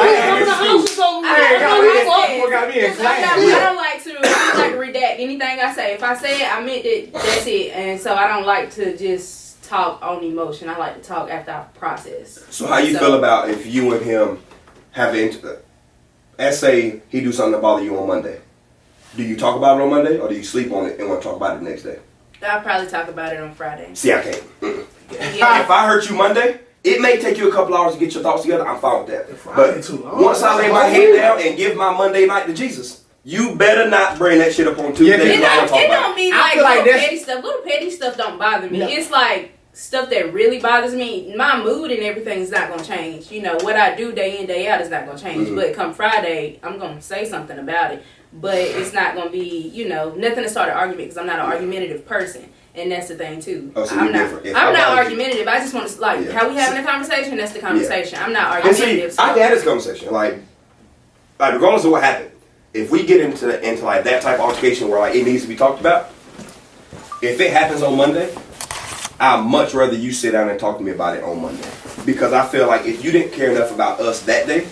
I don't like to redact anything I say. If I say it, I meant it. That's it. And so I don't like to just talk on emotion. I like to talk after I process. So how you feel about if you and him have let's say he do something to bother you on Monday. Do you talk about it on Monday, or do you sleep on it and want to talk about it the next day? I'll probably talk about it on Friday. See, I can't. If I hurt you Monday, it may take you a couple hours to get your thoughts together. I'm fine with that. But once I lay my head down and give my Monday night to Jesus, you better not bring that shit up on Tuesday. It don't mean like little petty stuff. Little petty stuff don't bother me. No. It's like stuff that really bothers me. My mood and everything is not going to change. You know, what I do day in, day out is not going to change. Mm-hmm. But come Friday, I'm going to say something about it. But it's not going to be, you know, nothing to start an argument because I'm not an argumentative person. And that's the thing, too. Oh, so I'm not argumentative. I just want to, like, how we having a conversation, that's the conversation. I'm not argumentative. See, I can have this conversation. Like regardless of what happened, if we get into like that type of altercation where like it needs to be talked about, if it happens on Monday, I'd much rather you sit down and talk to me about it on Monday. Because I feel like if you didn't care enough about us that day,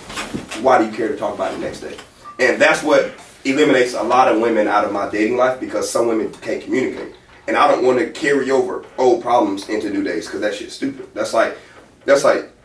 why do you care to talk about it next day? And that's what eliminates a lot of women out of my dating life, because some women can't communicate. And I don't want to carry over old problems into new days, because that shit's stupid. That's like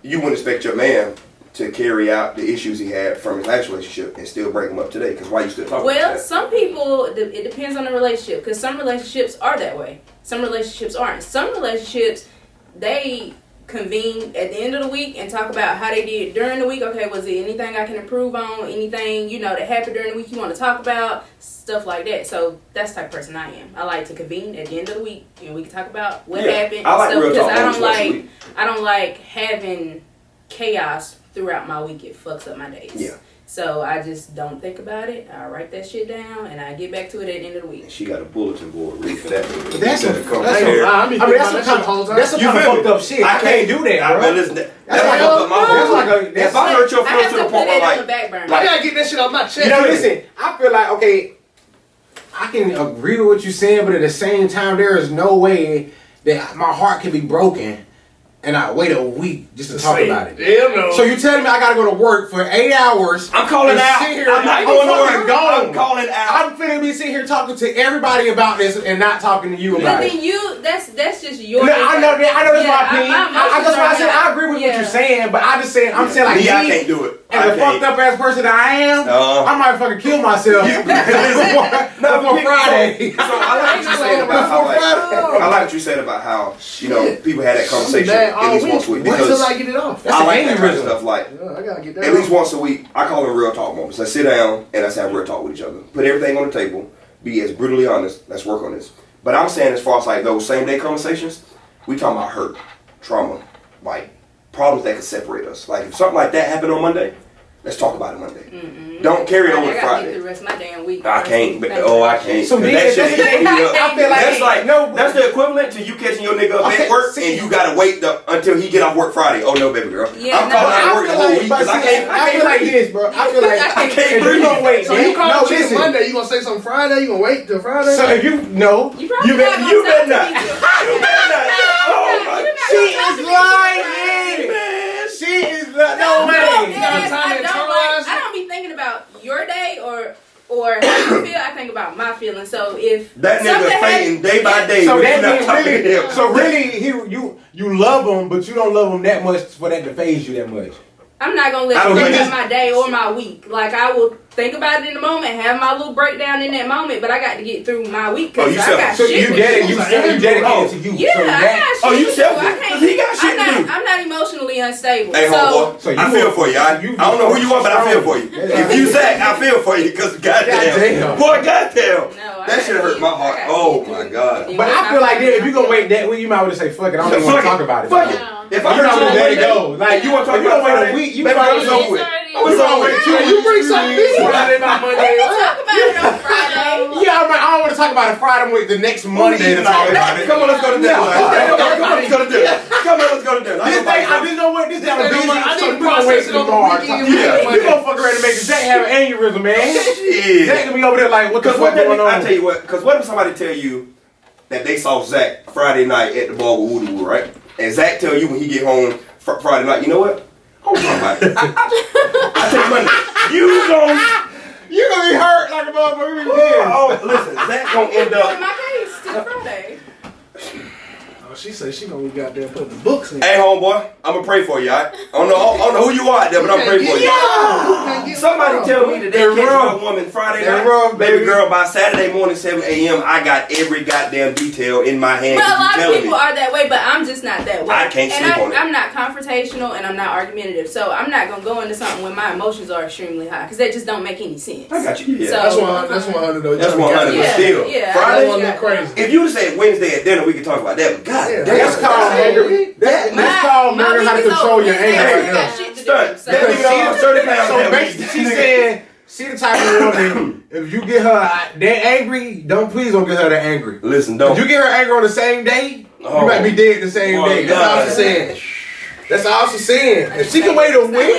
you wouldn't expect your man to carry out the issues he had from his last relationship and still bring them up today, because why you still talking about that? Well, some people, it depends on the relationship, because some relationships are that way. Some relationships aren't. Some relationships, they convene at the end of the week and talk about how they did during the week. Okay, was there anything I can improve on? Anything, you know, that happened during the week you want to talk about? Stuff like that. So that's the type of person I am. I like to convene at the end of the week and we can talk about what happened. I like real talk. Because I don't like having chaos throughout my week. It fucks up my days. Yeah. So I just don't think about it. I write that shit down and I get back to it at the end of the week. And she got a bulletin board ready for that. But that's some fucked up shit. I can't do that, bro. If I hurt your feelings to the point where like, I gotta get that shit off my chest. You know, listen, I feel like, okay, I can agree with what you're saying, but at the same time, there is no way that my heart can be broken and I wait a week just to talk about it. Hell no. So you telling me I gotta go to work for 8 hours? I'm calling out. I'm not going to work. I'm calling out. I'm I'm finna be sitting here talking to everybody about this and not talking to you about it. But then that's just your. No, I know that's my opinion. That's why I said I agree with what you're saying, but I'm saying like me, I can't do it. As a fucked up ass person that I am, I might fucking kill myself before Friday. So I like what you said about how I like what you said about how people had that conversation at least once a week because until I get it off. I like that kind of stuff. Like I gotta get that at least once a week, I call them real talk moments. Let's sit down and let's have real talk with each other. Put everything on the table. Be as brutally honest. Let's work on this. But I'm saying as far as like those same day conversations, we talking about hurt, trauma, like problems that could separate us. Like if something like that happened on Monday, let's talk about it Monday. Don't carry it over to Friday. I gotta get the rest of my damn week. I can't. I can't. So that shit I feel like that's the equivalent to you catching your nigga up at work and you gotta wait until he get off work Friday. Oh no, baby girl. Yeah, I'm calling out work the whole week because I can't. I feel like this, bro. I feel like I can't breathe. You gonna wait? So you call Monday? You gonna say something Friday? You gonna wait till Friday? So if you know, you better not. You better not. Oh my God. She is lying, man. She is no way. I don't be thinking about your day or how you feel. I think about my feelings. So if that nigga fading day by day, so really, you love him, but you don't love him that much for that to phase you that much. I'm not gonna let you think about my day or my week. Like I will think about it in the moment, have my little breakdown in that moment, but I got to get through my week because I got shit. You dedicated to you. Yeah, I got shit. Oh, you selfish? Because he got shit to do. I'm not emotionally unstable. Hey, homeboy, so I feel for you. I don't know who you are, but I feel for you. If you Zach, I feel for you because goddamn, boy, goddamn, that shit hurt my heart. Oh my God. But I feel like if you gonna wait that week, you might want to say fuck it. I don't even want to talk about it. Fuck it. If I don't let it go, like you want to talk about wait a week, you probably over with. You bring something Friday by Monday. Talk about it on Friday. Yeah, I don't want to talk about it Friday. Wait, the next Monday to talk about it. Come on, let's go to dinner. Come on, let's go to dinner. This thing, I just know what this thing. I'm busy. I So need to we gonna wait process it till on the tomorrow. weekend. We gonna fuck around and make Zach have an aneurysm, man. Zach gonna be over there like, what the fuck going on? I tell you what, because what if somebody tell you that they saw Zach Friday night at the bar with Woody Woo, right? And Zach tell you when he get home Friday night, you know what? I tell you Monday, you gonna be hurt like a motherfucker. Oh, listen, Zach gonna end up. In my case, still Friday. She said she gonna be goddamn putting the books in. Hey, homeboy, I'm gonna pray for you. I don't know who you are out there, but I'm praying for you. Somebody tell me that they catch my woman Friday night, baby girl, by Saturday morning 7 a.m. I got every goddamn detail in my hand. But a lot of people are that way, but I'm just not that way. I can't sleep on it. I'm not confrontational and I'm not argumentative, so I'm not gonna go into something when my emotions are extremely high because that just don't make any sense. I got you. Yeah. So, that's 100 though. That's 100, but still. Yeah, Friday, crazy. if you would say Wednesday at dinner, we could talk about that. But God, that's called anger. That's called learning how to control your anger. So basically, she's saying she the type of woman. If you get her that angry, please don't get her that angry. Listen, don't. If you get her angry on the same day, you might be dead the same day. That's all she's saying. That's all she's saying. If she can wait a week.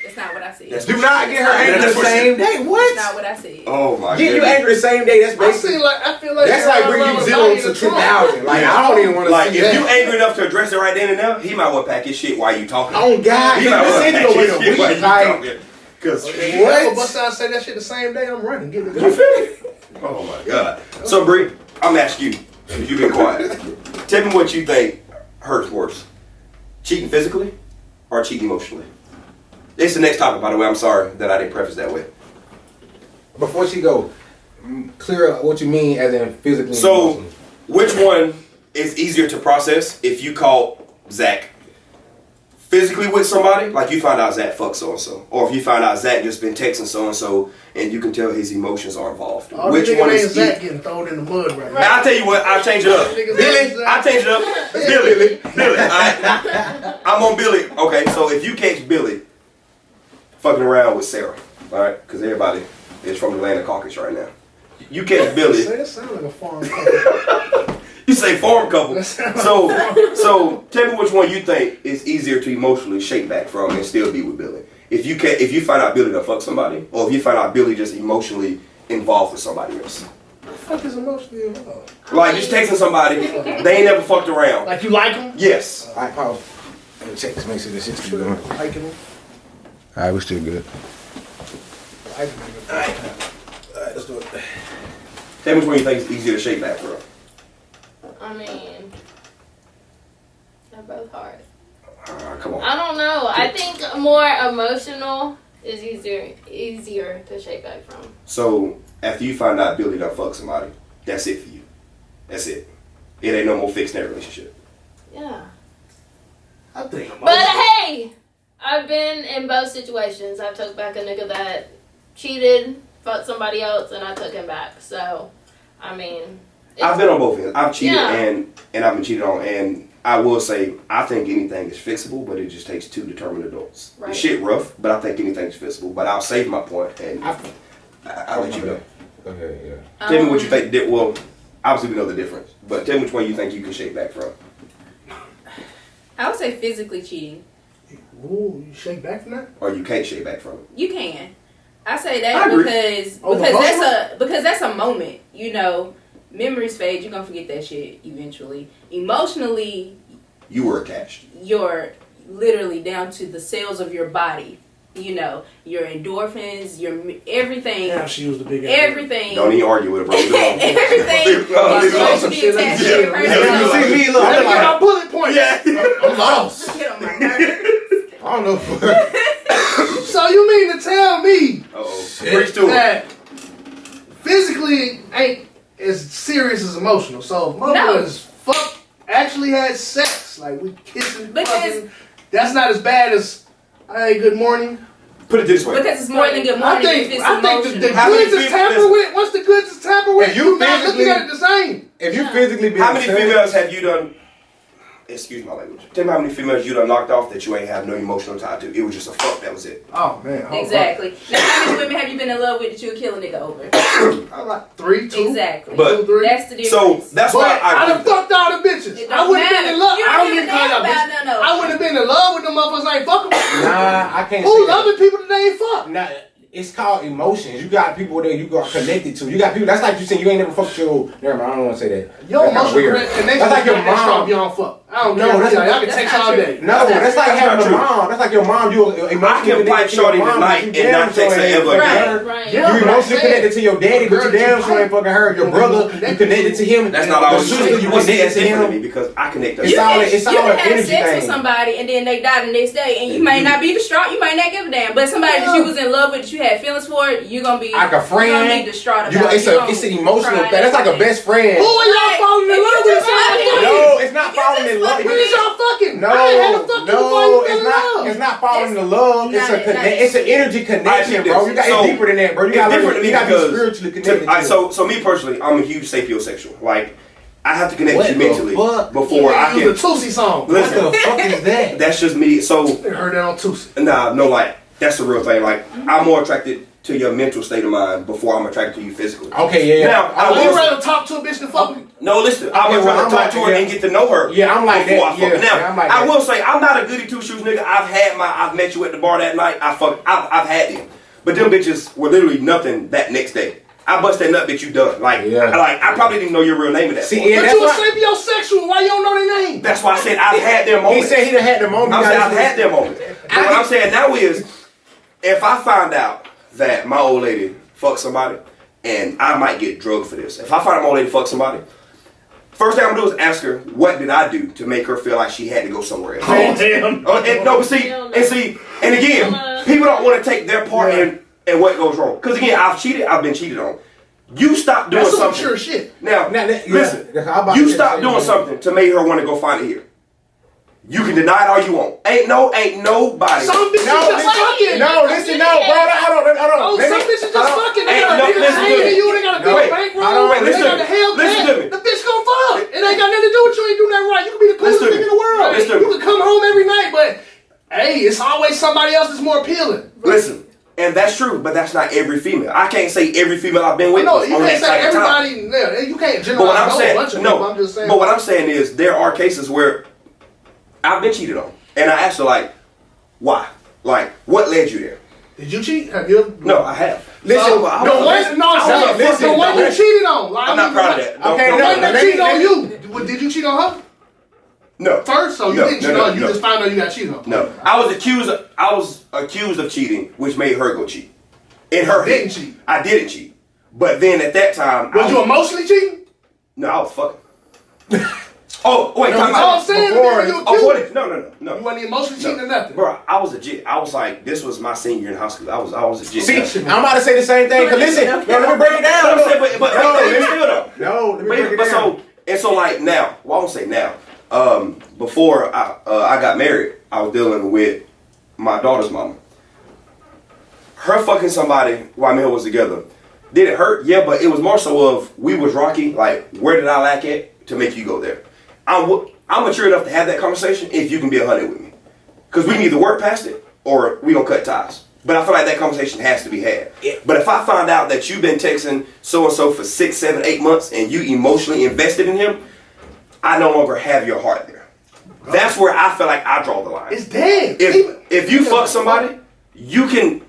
That's not what I said. Do not get her angry the same day. What? That's not what I said. Oh my God. Get you angry the same day. That's basically. I feel like that's like bringing 0 to 2,000. Like I don't even want to. Like if you angry enough to address it right then and there, he might want to pack his shit while you talking. Oh God, he might want to pack his shit while you talking. Cause what? Bust out say that shit the same day. I'm running. Get it. You feel me? Oh my God. So Bree, I'm asking you. Cause you've been quiet. Tell me what you think hurts worse: cheating physically or cheating emotionally? It's the next topic, by the way. I'm sorry that I didn't preface that way. Before she go, clear up what you mean as in physically. So, which one is easier to process if you caught Zach physically with somebody, like you find out Zach fucked so and so, or if you find out Zach just been texting so and so, and you can tell his emotions are involved? Which one is Zach getting thrown in the mud right now? I'll tell you what. I'll change it up. Billy, I'll change it up. Billy. I'm on Billy. Okay, so if you catch Billy fucking around with Sarah, all right, because everybody is from the land of caucus right now. You catch Billy. That sounds like a farm couple. You say farm couple. So tell me which one you think is easier to emotionally shake back from and still be with Billy. If you find out Billy done fuck somebody, or if you find out Billy just emotionally involved with somebody else. What the fuck is emotionally involved? Like just texting somebody, they ain't never fucked around. Like you like them? Yes. Alright, pause. Let me check this, make sure this shit's still going. Liking them? Alright, we're still good. Liking them. Alright, Let's do it. Tell me which one you think is easier to shake back from. I mean, they're both hard. Come on. I don't know. I think more emotional is easier to shake back from. So after you find out Billy done fuck somebody, that's it for you. That's it. It ain't no more fixing that relationship. Yeah. I think. But hey, I've been in both situations. I took back a nigga that cheated, fucked somebody else, and I took him back. So, I mean, I've been on both ends. I've cheated and I've been cheated on, and I will say I think anything is fixable, but it just takes two determined adults. Right. The shit rough, but I think anything's fixable. But I'll save my point and I'll let you go. Go ahead, yeah. Tell me what you think. Well, obviously we know the difference, but tell me which one you think you can shake back from. I would say physically cheating. Ooh, you shake back from that? Or you can't shake back from it. You can. I say that because that's a moment. You know, memories fade. You're gonna forget that shit eventually. Emotionally, You were attached. you're literally down to the cells of your body. You know, your endorphins, your everything. Yeah, she was the big everything. Don't even argue with it, bro. Everything is going to be attached to your personality. You see me, look, I'm like my bullet point. Yeah, I'm lost. Get on my nerves. I don't know. So you mean to tell me that physically ain't as serious as emotional? So if motherfuckers fuck actually had sex, like we kissing, fucking, that's not as bad as hey, good morning. Put it this way. Because it's more than good morning. I think the goods is tampered with. Once the goods is tampered with, you're not looking at it the same. If you physically been how many females have you done? Excuse my language. Tell me how many females you done knocked off that you ain't have no emotional tie to. It was just a fuck. That was it. Oh man. Exactly. Now, how many women have you been in love with that you'll kill a nigga over? I like 3, 2. Exactly. But that's the difference. So that's why I done fucked all the bitches. I wouldn't have been in love. I don't even call y'all bitches. No. I wouldn't have been in love with them motherfuckers. I ain't fucking with. Nah, I can't. Who loving people that they ain't fuck? Nah, it's called emotions. You got people that you got connected to. You got people. That's like you saying you ain't never fucked your. Never mind. I don't want to say that. Your emotional connection. That's like your mom. You don't fuck. I don't know. care. Y'all can text all day. No, that's like having a mom. That's like your mom. You I can fight shorty tonight and not text her ever again. Right. You emotionally connected to your daddy, but you damn sure ain't fucking her. Your brother, you connected to him. That's not always true. You connected to him because I connect. It's all an energy thing. You can have sex with somebody and then they die the next day, and you might not be distraught. You might not give a damn. But somebody that you was in love with, that you had feelings for, you're gonna be like a friend. You're gonna be distraught about. It's an emotional thing. That's like a best friend. Who are y'all falling in love with? No, it's not falling in love. When is y'all fucking? No, it's not falling in love. It's an energy connection, bro. You got it's deeper than that, bro. You got to be spiritually connected. So me personally, I'm a huge sapiosexual. Like I have to connect with you mentally before I can. The Tootsie song. Listen, what the fuck is that? That's just me. So I heard that on Tootsie. Nah, no, like that's the real thing. Like I'm more attracted to your mental state of mind before I'm attracted to you physically. Okay, yeah. Now, I would rather talk to a bitch than fuck. No, listen. I would rather talk to her and get to know her. Yeah, I'm like before that. I now, like I will say I'm not a goody two shoes nigga. I've met you at the bar that night. I've had them, but them bitches were literally nothing that next day. I bust that nut bitch, you done. Like I probably didn't know your real name at that point. But you a sapiosexual. Why you don't know their name? That's why I said I've had their moment. He said he done had the moment. I've had their moment. But what I'm saying now is, if I find out that my old lady fucked somebody, and I might get drugged for this. If I find out my old lady fucked somebody, first thing I'm gonna do is ask her, what did I do to make her feel like she had to go somewhere else? Oh, damn. And again, people don't want to take their part in what goes wrong. Because again, I've been cheated on. You stop doing something. That's some mature shit. Now listen, you stop doing something to make her want to go find it here. You can deny it all you want. Ain't nobody. Some bitches just fucking. No, listen, no, bro. I don't. Oh, some bitches just fucking. They got a nigga hanging you. They got a big bankroll. They got the Hellcat. The bitch gon' fuck. It ain't got nothing to do with you. Ain't doing that right. You can be the coolest nigga in the world. You can come home every night, but hey, it's always somebody else that's more appealing. Listen. And that's true, but that's not every female. I can't say every female I've been with. No, you can't say everybody. You can't generalize a bunch of people. I'm just saying. But what I'm saying is, there are cases where I've been cheated on, and I asked her like, why? Like, what led you there? Did you cheat? Have you? No, I have. Listen, the one you cheated on. I'm not proud of that. Okay, the one that cheated on you. Did you cheat on her? No. First, so you didn't cheat on her. You just found out you got cheated on. No, I was accused of cheating, which made her go cheat. In her didn't cheat. I didn't cheat. But then at that time, was you emotionally cheating? No, I was fucking. Oh wait, no, I'm saying no. You wasn't emotionally cheating or nothing, bro. I was legit. I was like, this was my senior year in high school. I was legit. See, I'm about to say the same thing. Cause listen, let me break it down. Let me break it down. So like now, well, I won't say now. Before I got married, I was dealing with my daughter's mama. Her fucking somebody while me and her was together. Did it hurt? Yeah, but it was more so of we was rocky. Like, where did I lack at to make you go there? I'm mature enough to have that conversation if you can be 100 with me. Because we can either work past it or we gonna cut ties. But I feel like that conversation has to be had. Yeah. But if I find out that you've been texting so-and-so for 6, 7, 8 months and you emotionally invested in him, I no longer have your heart there. That's where I feel like I draw the line. It's dead. If you fuck somebody, you can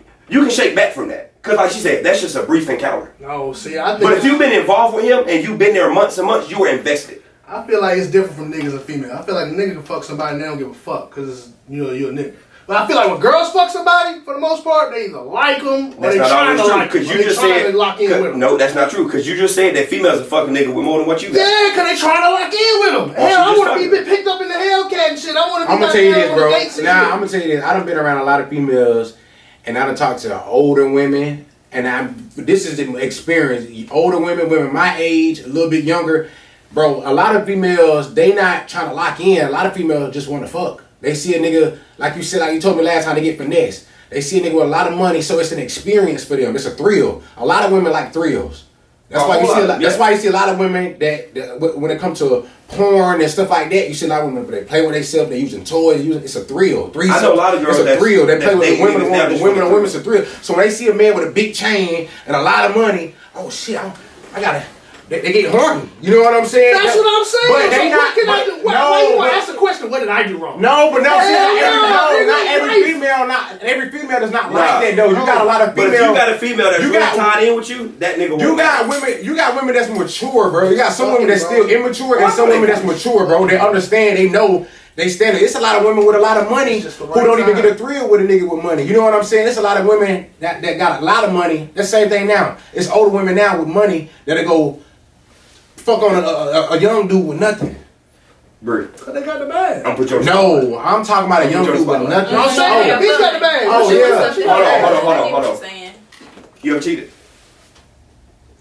shake back from that. Because like she said, that's just a brief encounter. No, see, I think... But if you've been involved with him and you've been there months and months, you were invested. I feel like it's different from niggas and females. I feel like a nigga can fuck somebody and they don't give a fuck because you're a nigga. But I feel like when girls fuck somebody, for the most part, they either like them or they trying to like them. You just said, lock in with them. No, that's not true. Because you just said that females are fucking nigga with more than what you got. Yeah, because they trying to lock in with them. Hell, I want to be picked up in the Hellcat and shit. I want to be I'm going to tell you this, bro. Nah, I'm going to tell you this. I done been around a lot of females and I done talked to older women. And this is the experience. Older women my age, a little bit younger. Bro, a lot of females, they not trying to lock in. A lot of females just want to fuck. They see a nigga, like you said, like you told me last time, they get finessed. They see a nigga with a lot of money, so it's an experience for them. It's a thrill. A lot of women like thrills. That's why you see. That's why you see a lot of women that when it comes to porn and stuff like that, you see a lot of women they play with themselves. They using toys. It's a thrill. I know a lot of girls. It's a thrill. They play with the women. The women. It's a thrill. So when they see a man with a big chain and a lot of money, oh shit, I gotta. They get horny. You know what I'm saying? That's what I'm saying. But they not. Why you want to ask the question? What did I do wrong? No, but not every female. Not every female does not like that though. You got a lot of females. But if you got a female that's really tied in with you, that nigga. You got women. You got women that's mature, bro. You got some women that's still immature and some women that's mature, bro. They understand. They know. They stand it. It's a lot of women with a lot of money who don't even get a thrill with a nigga with money. You know what I'm saying? It's a lot of women that got a lot of money. That's the same thing now. It's older women now with money that'll go fuck on a young dude with nothing. Cause they got the bag. I'm put your no, I'm talking about a young dude with nothing. I'm saying he's got the bag. Oh yeah. Hold on. You ever cheated?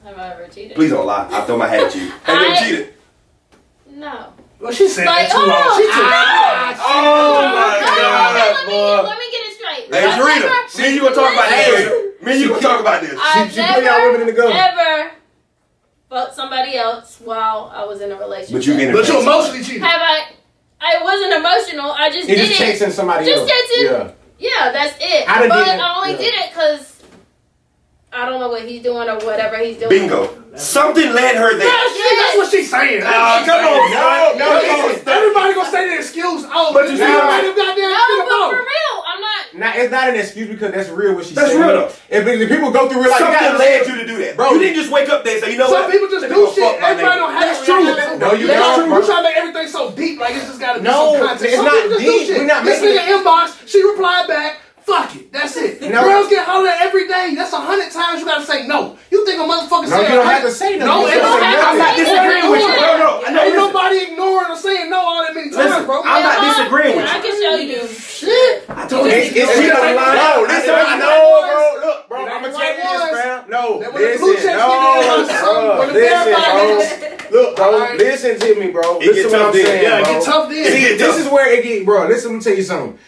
Have I ever cheated? Please don't lie. I throw my hat at you. Have you ever cheated? No. Well, she said that too long. She took Let me get it straight. Hey, Jarita, me and you gonna talk about this. Me and you gonna talk about this. She put y'all women in the gun. Ever fucked somebody else while I was in a relationship. But you emotionally cheated. Have I wasn't emotional. I just did it. Just texting somebody else. Just texting. Yeah, that's it. But I only did it because I don't know what he's doing or whatever he's doing. Bingo. Something led her there. That's what she's saying. Come on. No. Everybody gonna say the excuse. Oh, but you see everybody goddamn but for real, I'm not. Nah, it's not an excuse because that's real what she's saying. That's real though. If people go through real life, something led you to do that. Bro, you didn't just wake up there and say, you know what? Some people just do shit. Everybody don't have that's true. No, you don't. You trying to make everything so deep, like it's just gotta be some context. It's not deep. We're not this nigga inbox, she replied back. Fuck it. That's it. No. Girls get hollered at every day. That's 100 times you gotta say no. You think a motherfucker say no? You don't have to say no. I'm not disagreeing with you. No. Ain't nobody ignoring or saying no all that many times, bro. I'm not disagreeing with you. I can show you. Shit. I told you. No, listen. I know, bro. Look, bro. I'm gonna tell you this, fam. No, listen. Look, bro. Listen to me, bro. Listen to what I'm saying, bro. Yeah, it get tough then. See, this is where it get, bro. Listen, let me tell you something.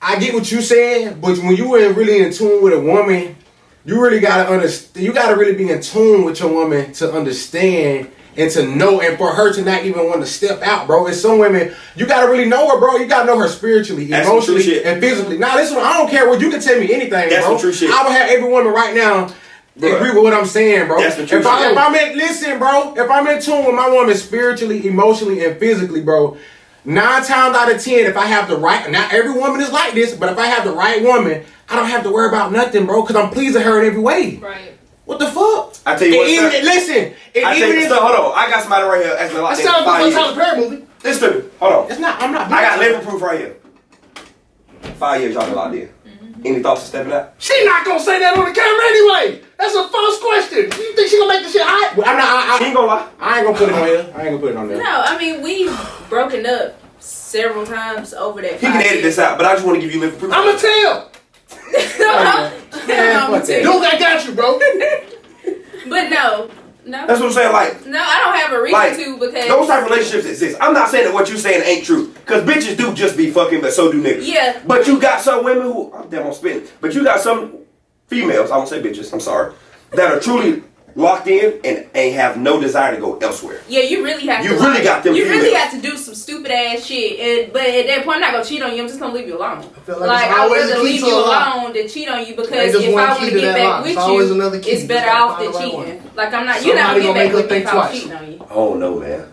I get what you're saying, but when you are really in tune with a woman, you really gotta understand. You gotta really be in tune with your woman to understand and to know, and for her to not even want to step out, bro. It's some women you gotta really know her, bro. You gotta know her spiritually, emotionally, and physically. Now, listen, I don't care what you can tell me anything, that's bro. Some true shit. I would have every woman right now agree with what I'm saying, bro. That's the true if I'm in, listen, bro. If I'm in tune with my woman spiritually, emotionally, and physically, bro. 9 times out of 10, if I have the right, not every woman is like this, but if I have the right woman, I don't have to worry about nothing, bro, because I'm pleasing her in every way. Right. What the fuck? I tell you what. Listen. Hold on. I got somebody right here. That's that sounds like a Tyler Perry movie. Listen to me. Hold on. It's not. I'm not. I got living proof right here. 5 years y'all been locked in. Any thoughts of stepping out? She not gonna say that on the camera anyway. That's a false question. You think she gonna She ain't gonna lie. I ain't gonna put it on here. I ain't gonna put it on there. No, I mean we've broken up several times over that. He can edit this out, but I just want to give you living proof. I'ma tell. Dude, I got you, bro. But no. That's what I'm saying. Like, no, I don't have a reason to because those type of relationships exist. I'm not saying that what you're saying ain't true, because bitches do just be fucking, but so do niggas. Yeah. But you got some women who I'm damn on spitting, but you got some females. I won't say bitches. I'm sorry, that are truly locked in and ain't have no desire to go elsewhere. Yeah, you really have. You really got them. You females. really have to do some stupid ass shit, but at that point, I'm not gonna cheat on you. I'm just gonna leave you alone. I feel like I would rather leave you alone than cheat on you because if I want to get back with you, it's better off than cheating. Like I'm not. You're not gonna get back with me if I'm cheating on you. Oh no, man.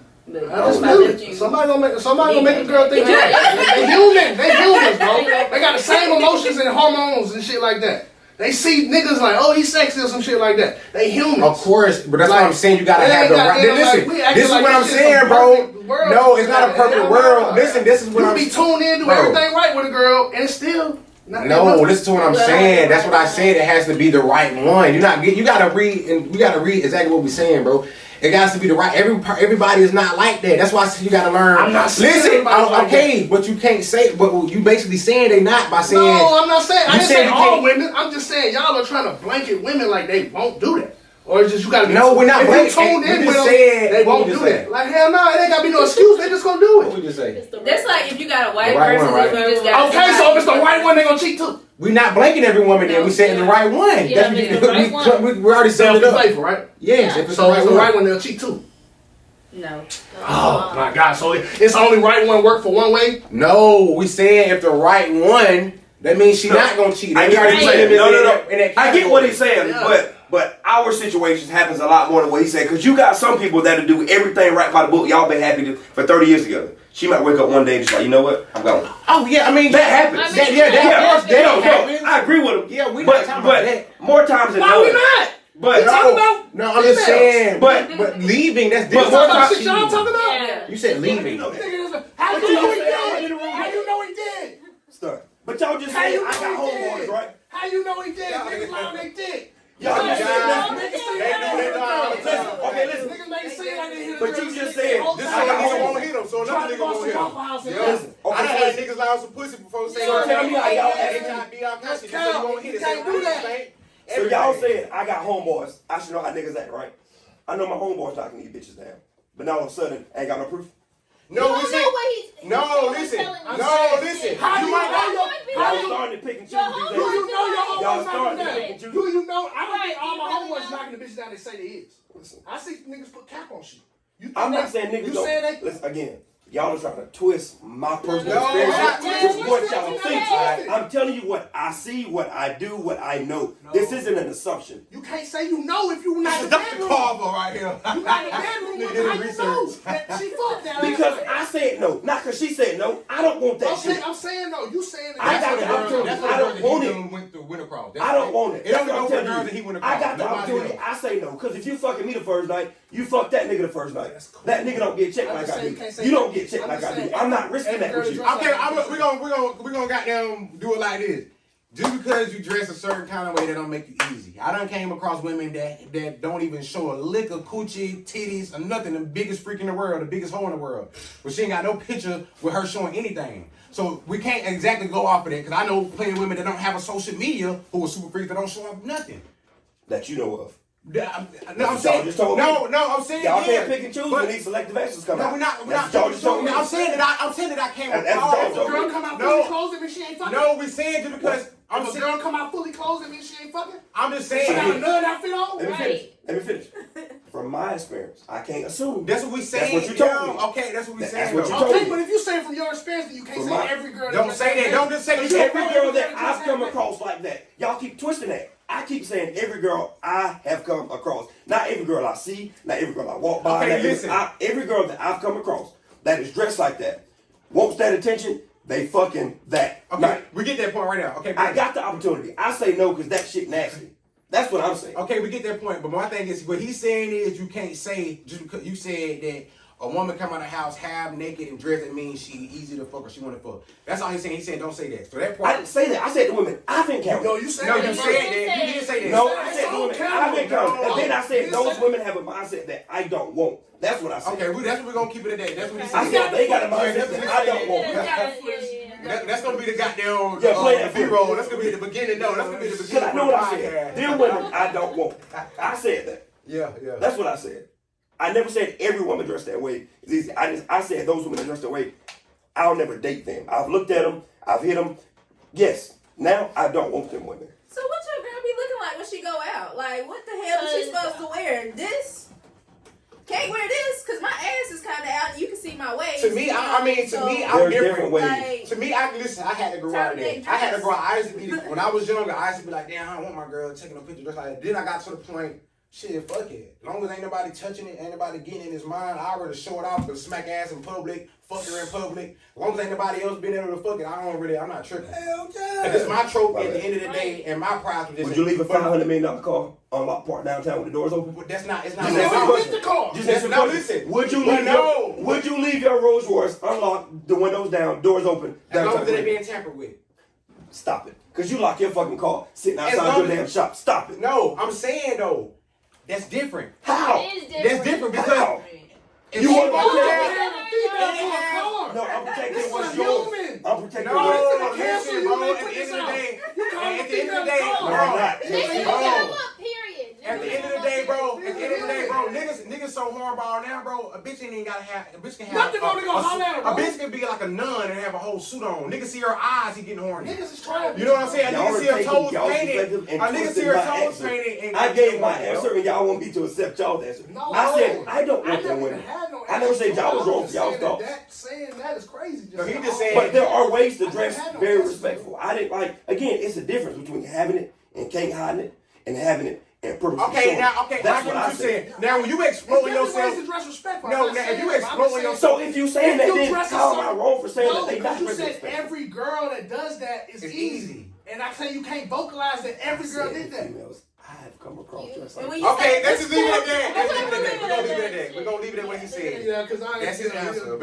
Somebody gonna make a girl think that. They human. They humans, bro. They got the same emotions and hormones and shit like that. They see niggas like, oh, he's sexy or some shit like that. They humans. Of course, but that's what I'm saying. You gotta have the right. Listen, this is what I'm saying, bro. No, it's not a perfect world. Listen, this is what I'm saying. You be tuned in, do everything right with a girl, and still. No, listen to what I'm saying. That's what I said. It has to be the right one. You gotta read, and we gotta read exactly what we're saying, bro. It has to be the right. Everybody is not like that. That's why I said you gotta learn. I'm not saying listen, okay, but you can't say. But you basically saying they not by saying. No, I'm not saying. I didn't say all women. I'm just saying y'all are trying to blanket women like they won't do that, or it's just you gotta be. No, we're not blanket. Tuned in with them, they won't do that. Like hell no, it ain't gotta be no excuse. They just gonna do it. What we just say? That's like if you got a white person, right? You just got. Okay, so if it's the right one, they gonna cheat too. We not blanking every woman then. We saying the right one. Yeah, we already said it up. Faithful, right? Yes. Yeah. So if it's the right one, they'll cheat too. No. Oh my God! So it's only right one work for one way? No, we saying if the right one, that means she not gonna cheat. I get what he's saying. No. I get what he's saying, but our situations happens a lot more than what he's saying. Because you got some people that'll do everything right by the book. Y'all been happy for 30 years together. She might wake up one day and just like, you know what? I'm going. Oh yeah, I mean that happens. That happens. I agree with him. Yeah, we not talking about that. More times than Why not. we not? But no, I'm just saying. But leaving, that's different. But y'all talking about? Yeah. You said leaving. How you know he did? How you know he did? Start. But y'all just saying I got homeboys, right? How you know he did? Niggas lie on they dick. Y'all just okay, listen. Niggas make it seem like they hit. But you just said this nigga won't hit him, so another nigga won't hit him. Listen, I done had niggas lie on some pussy before saying. So tell me how y'all be our country, so you won't hit it. Can't do that. So y'all saying I got homeboys. I should know how niggas act, right? I know my homeboys knocking these bitches down, but now all of a sudden I ain't got no proof. No, listen. No, listen. How you know Y'all starting to pick and choose these days. Do you know your Y'all homeboys starting knocking to pick down? and choose. Do you know? I don't think all my homeboys knocking the bitches down they say they is. Listen, I see niggas put cap on shit. I'm not saying niggas don't. Saying they, listen, again, y'all are trying to twist my personal No, experience with what y'all not think. twisting. I'm telling you what I see, what I do, what I know. No. This isn't an assumption. You can't say you know if you not in the Dr. bedroom. Carver right here. You not in the bedroom. How you know that she fucked that? Because I said no, not because she said no. I don't want that shit. I'm saying no. You saying that? I got the opportunity. I don't want it. Went across. I don't want it. It only That's goes what for I'm girls telling that he you. went across. I got the opportunity. I say no. Because if you fucking me the first night, you fuck that nigga the first night. Cool. That nigga don't get checked like I do. You don't get checked like I do. I'm not risking that with you. Okay, we're gonna goddamn do it like this. Just because you dress a certain kind of way, that don't make you easy. I done came across women that don't even show a lick of coochie, titties, or nothing. The biggest freak in the world, the biggest hoe in the world. But she ain't got no picture with her showing anything. So we can't exactly go off of that, because I know plenty of women that don't have a social media who are super freaks that don't show up nothing. That you know of. No, I'm saying I'm saying y'all can't pick and choose when these selective actions come out. We're not. I'm saying that I came across. If a girl come out fully clothed, it means she ain't fucking. No, we saying just because if a girl come out fully clothed, it means she ain't fucking. I'm just saying. She got a nut outfit on. Let me finish. From my experience, I can't assume. That's what we saying. That's what you told me. Okay, that's what we saying. That's what you told me. But if you say from your experience, then you can't say every girl. Don't say that. Don't just say every girl that I've come across like that. Y'all keep twisting that. I keep saying every girl I have come across. Not every girl I see, not every girl I walk by. Okay, listen. Every girl that I've come across that is dressed like that, wants that attention, they fucking that. Okay, now, we get that point right now. Okay, I got the opportunity. I say no because that shit nasty. That's what I'm saying. Okay, we get that point. But my thing is, what he's saying is you can't say, just because you said that, a woman come out of the house half naked and dressed, it means she easy to fuck or she want to fuck. That's all he's saying. He said don't say that. So that part. I didn't say that. I said the women I've encountered. No, you said No, that. you said that. You did say that. No, I said the women I've encountered. And then I said You those said- women have a mindset that I don't want. That's what I said. Okay, that's what we're gonna keep it today. That's what he said. I said they got a mindset that I don't want. That's gonna be the goddamn play that B-roll. That's gonna be the beginning. No, that's gonna be the Because beginning. I know what I said. Them women I don't want. I said that. Yeah. That's what I said. I never said every woman dressed that way. It's easy. I said those women that dress that way, I'll never date them. I've looked at them. I've hit them. Yes. Now I don't want them women. So what your girl be looking like when she go out? Like, what the hell is she supposed to wear? This? Can't wear this because my ass is kind of out and you can see my waist. To me, I'm There's different. different ways. Like, To me, listen, I had to grow out of that. I had to grow out. I used to be, when I was younger, I used to be like, damn, I don't want my girl taking a picture just like that. Then I got to the point, shit, fuck it. As long as ain't nobody touching it, ain't nobody getting in his mind, I already show it off and smack ass in public, fuck her in public. As long as ain't nobody else been able to fuck it, I'm not tripping. Hell yeah. And it's my trophy at the end of the day, and my prize was just. Would you leave a $500 million car unlocked park downtown with the doors open? But that's not, it's not. Just That's answer the not question. the car. Just That's answer the not, question. listen. Would you But leave no. would you leave your Rolls Royce unlocked, the windows down, doors open? As long downtown as it ain't with? being tampered with. Stop it. Because you lock your fucking car sitting As outside long your as- damn shop. Stop it. No, I'm saying though, that's different. How? It is different. That's different because How? if You she want wants to to have- have- No, I'm protecting This is what's a yours. human. I'm protecting No, what's cancel listen, you, bro. man, At put the end this of the out. day, You can't at the end of the keep day, that No, bro. I'm not. Niggas Bro. don't look, period. At the end of the day, bro. At the end of the day, bro. Niggas so hornball now, bro. A bitch ain't even gotta have. A bitch can have. Nothing gonna holler at her, bro. A bitch can be like a nun and have a whole suit on. Niggas see her eyes, he getting horny. Niggas is trying. You know what I'm saying? A Y'all nigga see her taking toes y'all's painted. perspective A and nigga see twisting her my toes answer. painted. And I gave my bro. answer and y'all want me to accept y'all's answer. No, I said I don't I want them never women. had no I never said y'all was wrong answer. for y'all's thoughts. Saying that is crazy. No, he just said- But there are ways to I dress had no very answer. respectful. I didn't like, again, it's a difference between having it and can't hide it and having it and purposely Okay, showing now, it. okay, That's I get what what I you're said. saying. Now, when you There's exploiting different ways yourself, to dress respectful. No, I'm not now, if saying you that, but I'm exploiting saying- yourself- So if you saying that, If you then dress a how am I certain- wrong for saying No, that they because not you dressing said respectful? every girl that does that is It's easy. easy. And I say you can't vocalize that every girl I said did that. females, I have come across dress And like when that. you Okay, say- let's just leave it at that. That's Let's what leave it at that. we're We're gonna leaving leave it it at that. We're gonna leave it at what he said. Yeah, because I That's his yeah, answer. yeah.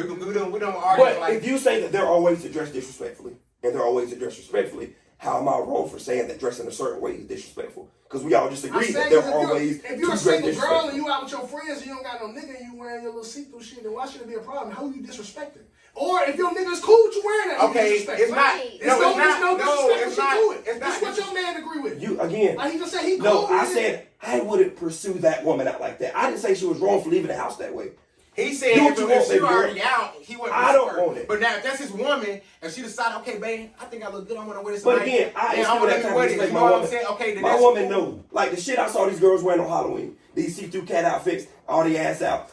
We don't argue But like. if you say that there are ways to dress disrespectfully and there are ways to dress respectfully, how am I wrong for saying that dressing a certain way is disrespectful? Because we all just I agree said, that there 'cause are ways if to you're a dress single girl and disrespectfully. you out with your friends and you don't got no nigga and you wearing your little see-through shit, then why should it be a problem? How you disrespecting? Or if your nigga's cool with you wearing that, Okay, you disrespect. it's not. Right. It's No, no, it's not. no No, disrespect it's to not. it. It's That's not. what your man agree with. You again. Like he just said he cool No, with I it. said I wouldn't pursue that woman out like that. I didn't say she was wrong for leaving the house that way. He said Do what if you she want, baby girl. already out, he wouldn't. I don't pursue her. want it. But now, if that's his woman, and she decided, okay, babe, I think I look good. I want to wear this. But tonight. again, I Yeah, instill wanna that let me type of wear this. respect You my know what I'm woman. saying? Okay, then My that's woman cool. know. Like the shit I saw these girls wearing on Halloween. These see-through cat outfits, all the ass out.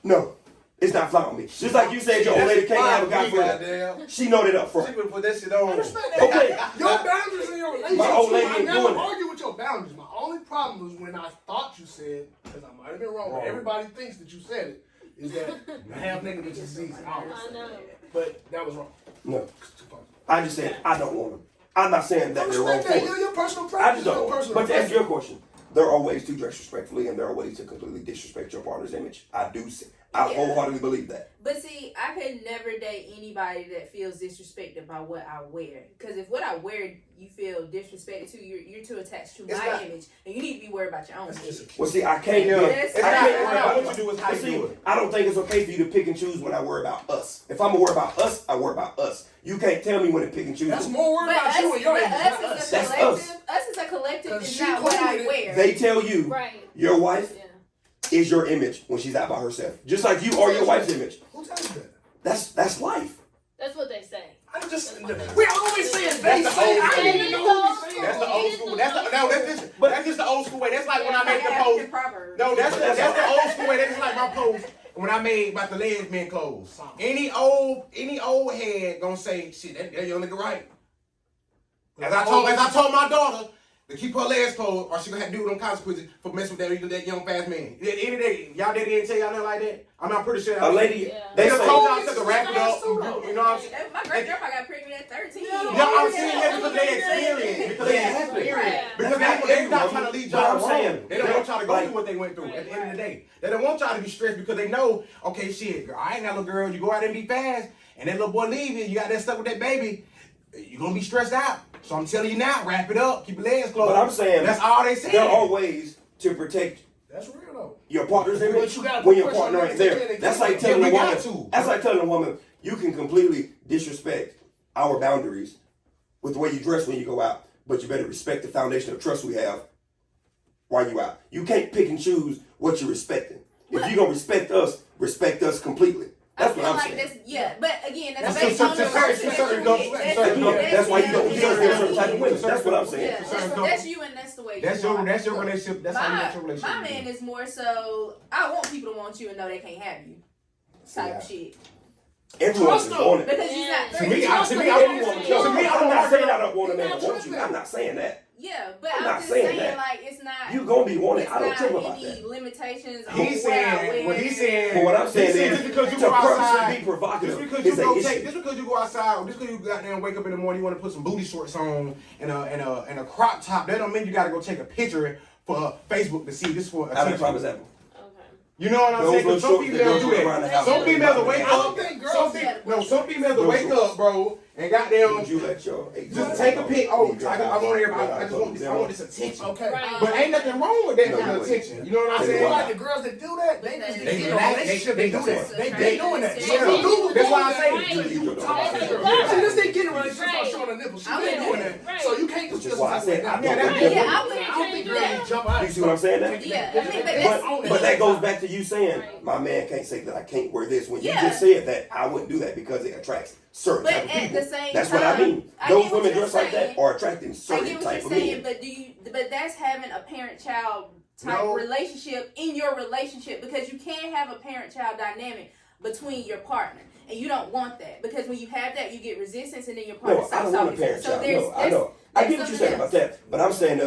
No, it's not fly on me. Just like you said, your old lady can't have a guy friend. Goddamn. She know that up She front. would put that shit on. I understand that. Okay. Your boundaries in your relationship. My old lady I ain't never doing that. argue with your boundaries. My only problem was when I thought you said, because I might have been wrong, but everybody thinks that you said it, is that half nigga bitch is easy. I know. But that was wrong. No, I just said I don't want them. I'm not saying that they're wrong for it. Your personal I preference. just Your don't. personal But to answer preference. your question, there are ways to dress respectfully, and there are ways to completely disrespect your partner's image. I do. I Yeah. wholeheartedly believe that. But see, I could never date anybody that feels disrespected by what I wear. Because if what I wear you feel disrespected to, you're too attached to It's my not- image, and you need to be worried about your own image. Well, see, I can't. Yeah. It's It's not- not I can't worry about what you do, it's how But you see, do it. I don't think it's okay for you to pick and choose when I worry about us. If I'm gonna worry about us, I worry about us. You can't tell me when to pick and choose. That's more worried But about you us, and your but image, us not as us. a That's collective, us as a collective 'Cause is she not cool what I with it. wear. They tell you Right. your wife Yeah. is your image when she's out by herself, just like you are your wife's image. Who tells you that? That's life. That's what they say. I'm just. We always say it. They That's the say. old I school. didn't even know who we That's saying. the old school. That's just the old school way. That's like when I made the African post. proverb. No, that's the old school way. That's like my post when I made about the lesbian clothes. Any old head gonna say, shit, that young nigga right. As I told my daughter, to keep her legs closed, or she gonna have to deal with them consequences for messing with that young fast man. At the end of the day, y'all didn't tell y'all nothing like that. I mean, I'm pretty sure. A lady, they just told y'all to wrap it up. You know what I'm saying? My great grandpa got pregnant at 13. Yeah, I'm saying that because they experienced. Because they experienced. Because they're not trying to lead y'all wrong. They don't want y'all to go through what they went through. At the end of the day, they don't want y'all to be stressed because they know, okay, shit, girl, I ain't got no girl. You go out and be fast, and that little boy leave you. You got that stuck with that baby. You're gonna be stressed out. So I'm telling you now, wrap it up, keep your legs closed. But I'm saying that's all they say. There are ways to protect you. That's real though. Your partner's image when your partner ain't there. That's like telling a woman. That's like telling a woman you can completely disrespect our boundaries with the way you dress when you go out, but you better respect the foundation of trust we have while you out. You can't pick and choose what you're respecting. If you're gonna respect us completely. That's what I'm saying. But again, that's based on the that's why you don't deal with certain type of women. That's what I'm saying. That's you, and that's the way. That's your relationship. That's how you got your relationship. My man is more so. I want people to want you and know they can't have you. Type of shit. Everyone's on it. Because he's not. To me, I'm not saying I don't want a man to want you. I'm not saying that. Yeah, but I'm just saying like it's not. You gonna be wanted. I don't care about any that. Limitations. He's saying what he's saying. But what I'm saying is, just because you go outside, be provocative. just because you go outside, just because you got there and wake up in the morning, you want to put some booty shorts on and a crop top. That don't mean you got to go take a picture for Facebook to see this for attention. Have a prime example. You know what I'm saying? Because some females do that. Some females will wake up. Some females will wake up, bro, and goddamn just take a pic. Oh, I want everybody. I want this attention. Okay. But ain't nothing wrong with that for the attention. You know what I'm saying? Like the girls that do that, they just they do that. They doing that. That's why I say you talk to girls. See, this thing getting relationship start showing a nipple. She been doing that. So you can't just I don't think girls jump out. You see what I'm saying? Yeah. But that goes back to you saying, my man can't say that I can't wear this. When you just said that, I wouldn't do that because it attracts certain type of people. That's what I mean. Those women dress like that are attracting certain type of men. But that's having a parent-child type relationship in your relationship, because you can't have a parent-child dynamic between your partner. And you don't want that, because when you have that, you get resistance, and then your partner stops talking. I don't want a parent-child. No, I know. I get what you're saying about that. But I'm saying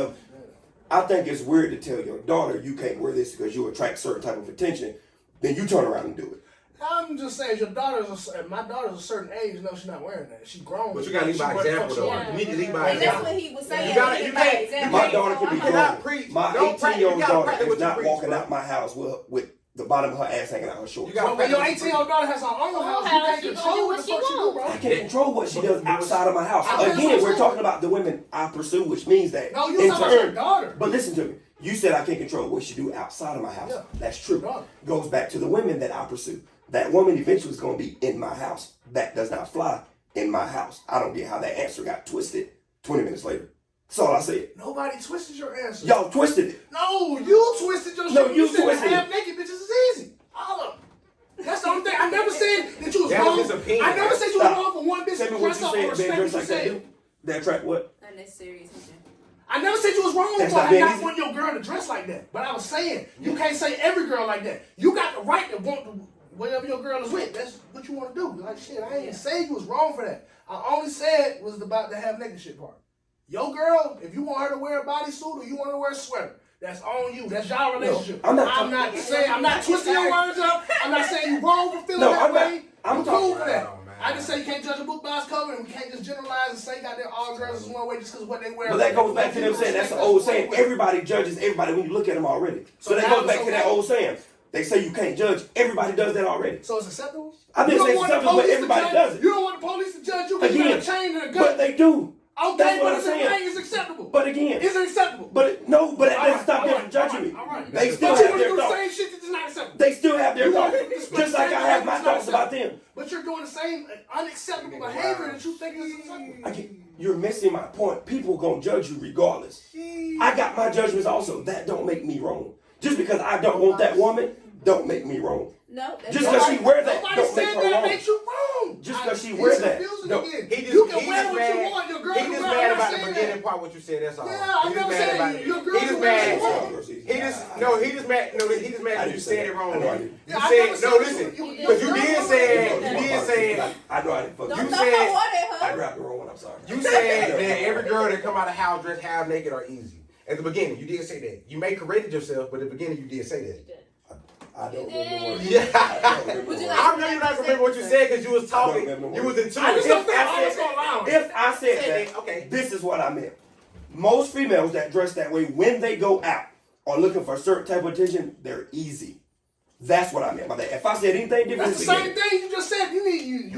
I think it's weird to tell your daughter you can't wear this because you attract certain type of attention. Then you turn around and do it. I'm just saying, my daughter's a certain age. No, she's not wearing that. She's grown. But you gotta lead by example, though. You need to lead by example. That's what he was saying. My daughter can be grown. My 18-year-old daughter is not walking out my house with the bottom of her ass hanging out her shorts. When your 18-year-old daughter has her own house, you can't control what the fuck she do, bro. I can't control what she does outside of my house. Again, we're talking about the women I pursue, which means that. No, you talking about your daughter. But listen to me. You said I can't control what she do outside of my house. Yeah. That's true. Goes back to the women that I pursue. That woman eventually is going to be in my house. That does not fly in my house. I don't get how that answer got twisted 20 minutes later. That's all I said. Nobody twisted your answer. Y'all twisted it. No, you twisted your shit. No, you twisted it. Half naked bitches is easy. All of them. That's the only thing. I never said that you was wrong. I never said you was wrong for one bitch to dress up or respect what you said. That attract what? Unnecessary attention. I never said you was wrong for not wanting your girl to dress like that. But I was saying, you can't say every girl like that. You got the right to want to, whatever your girl is with. That's what you want to do. Like, shit, I ain't say you was wrong for that. I only said was about the half naked shit part. Your girl, if you want her to wear a bodysuit or you want her to wear a sweater, that's on you. That's y'all relationship. No, I'm not twisting your words up. I'm not saying you wrong for feeling that way. I'm cool for that. I just say you can't judge a book by its cover, and we can't just generalize and say goddamn all girls is one way just because of what they wear. But that goes back to them saying, that's the old saying, everybody judges everybody when you look at them already. So that goes back to that old saying. They say you can't judge. Everybody does that already. So it's acceptable? I didn't say it's acceptable, but everybody does it. You don't want the police to judge you because you got a chain and a gun. But they do. Okay, but it's saying. Acceptable. But again. Is it acceptable? But no, but that doesn't stop them from judging me. They still have their thoughts. Same shit that's not acceptable. They still have their thoughts. Just like I have my thoughts about them. But you're doing the same unacceptable behavior that you think is acceptable. You're missing my point. People gonna judge you regardless. I got my judgments also. That don't make me wrong. Just because I don't want that woman don't make me wrong. No, that's Just because she wears that Nobody don't make said her that wrong. makes you wrong. Just because she wears that. You can wear what you want. Your girl He can just wear mad what about I the said. beginning part. What you said. That's all. Yeah, I know saying your girl He just can wear mad. what you want. He just mad because you said it wrong. Yeah, You I said never no. said Listen, you- because you did say I know I didn't fuck Don't you. throw no water at I her. grabbed the wrong one. I'm sorry. you said that every girl that come out of the house dressed half naked are easy. At the beginning, you did say that. You may corrected yourself, but at the beginning, you did say that. I don't remember. Yeah. Would you I know you not remember what you said because you was talking. You was into I just it. don't think I was gonna lie. If I said Say that, that, okay. this is what I meant. Most females that dress that way when they go out are looking for a certain type of attention, they're easy. That's what I meant by that. If I said anything different, That's the same thing you just said.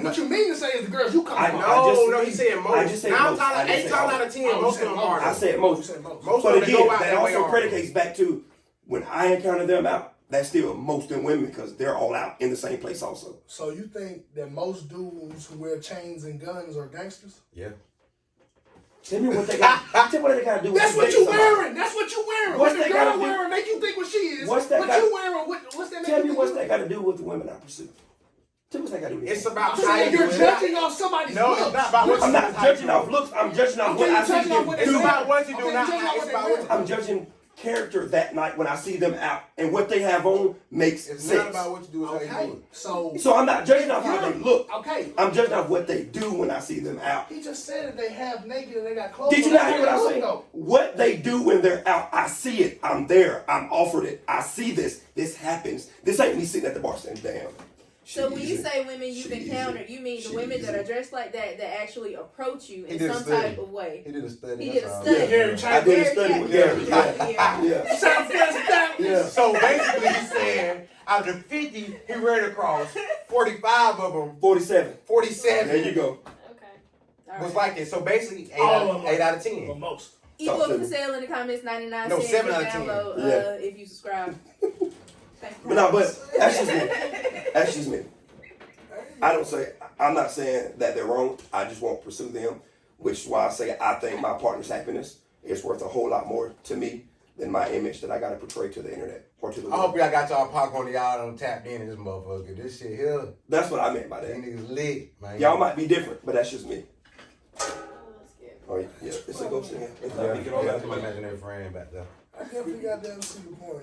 What you mean to say is the girls you come from. No, he said most. I just said 9 most. I times, just 8 said times most. out of 10, most of them are. I said most. Most But of them again, go out that that way also are. predicates back to when I encounter them out, that's still most in women because they're all out in the same place also. So you think that most dudes who wear chains and guns are gangsters? Yeah. Tell me what they got. Tell me what they got to do with That's what you wearing. That's what you wearing. What's What the that gotta girl do- wearing make you think what she is. What's that What got- you wearing? What's that? Tell make me you what's think that got to do with the women I pursue. Tell me what's that got to do with It's it. about I'm how saying you you're do it. judging off somebody's No, looks. it's not about what I'm you not do. judging off looks. I'm judging off Okay, what you're I see judging off them what do. It's they about what you do, Okay, not judging off it's what about they what you I'm judging character that night when I see them out and what they have on makes It's sense. not about what you do, it's how you Okay, do it. so I'm not judging off how they look. okay. I'm judging off what they do when I see them out. He just said that they half naked and they got clothes. Did you on. not hear what I Look, said? though. What they do when they're out, I see it. I'm there. I'm offered it. I see this. This happens. This ain't me sitting at the bar saying, damn. So when you say women you've encountered, you mean the women that are dressed like that actually approach you in some type of way? He did a study. He did a that's all. study. I did a study with Gary. Yeah. Yeah. Southwest Baptist. Yeah. So basically, he's saying out of the 50 he ran across, 45 of them, 47. 47 There you go. Okay. was like it. So basically, 8 out of 10. For most. Equal for sale in the comments, 99 No, cents. 7 out of 10. Download Yeah. if you subscribe. Thank you. But no, but that's just me. That's just me. I'm not saying that they're wrong. I just won't pursue them, which is why I say I think my partner's happiness is worth a whole lot more to me than my image that I got to portray to the internet or to the I world. hope y'all got y'all popcorn, y'all done tapped in this motherfucker. This shit here, That's what I meant by these that. niggas lit, man. Y'all might be different, but that's just me. Oh, yeah, it's a ghost in here. Yeah, my imaginary friend back there. I definitely got that to the point.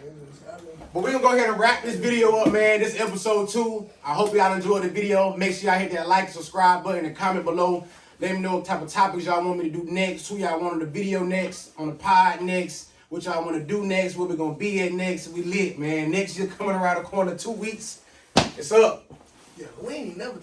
But we're gonna go ahead and wrap this video up, man. This episode 2. I hope y'all enjoyed the video. Make sure y'all hit that like, subscribe button, and comment below. Let me know what type of topics y'all want me to do next. Who y'all want on the video next, on the pod next. What y'all want to do next. Where we gonna be at next. We lit, man. Next year coming around the corner, 2 weeks. It's up. Yeah, we ain't never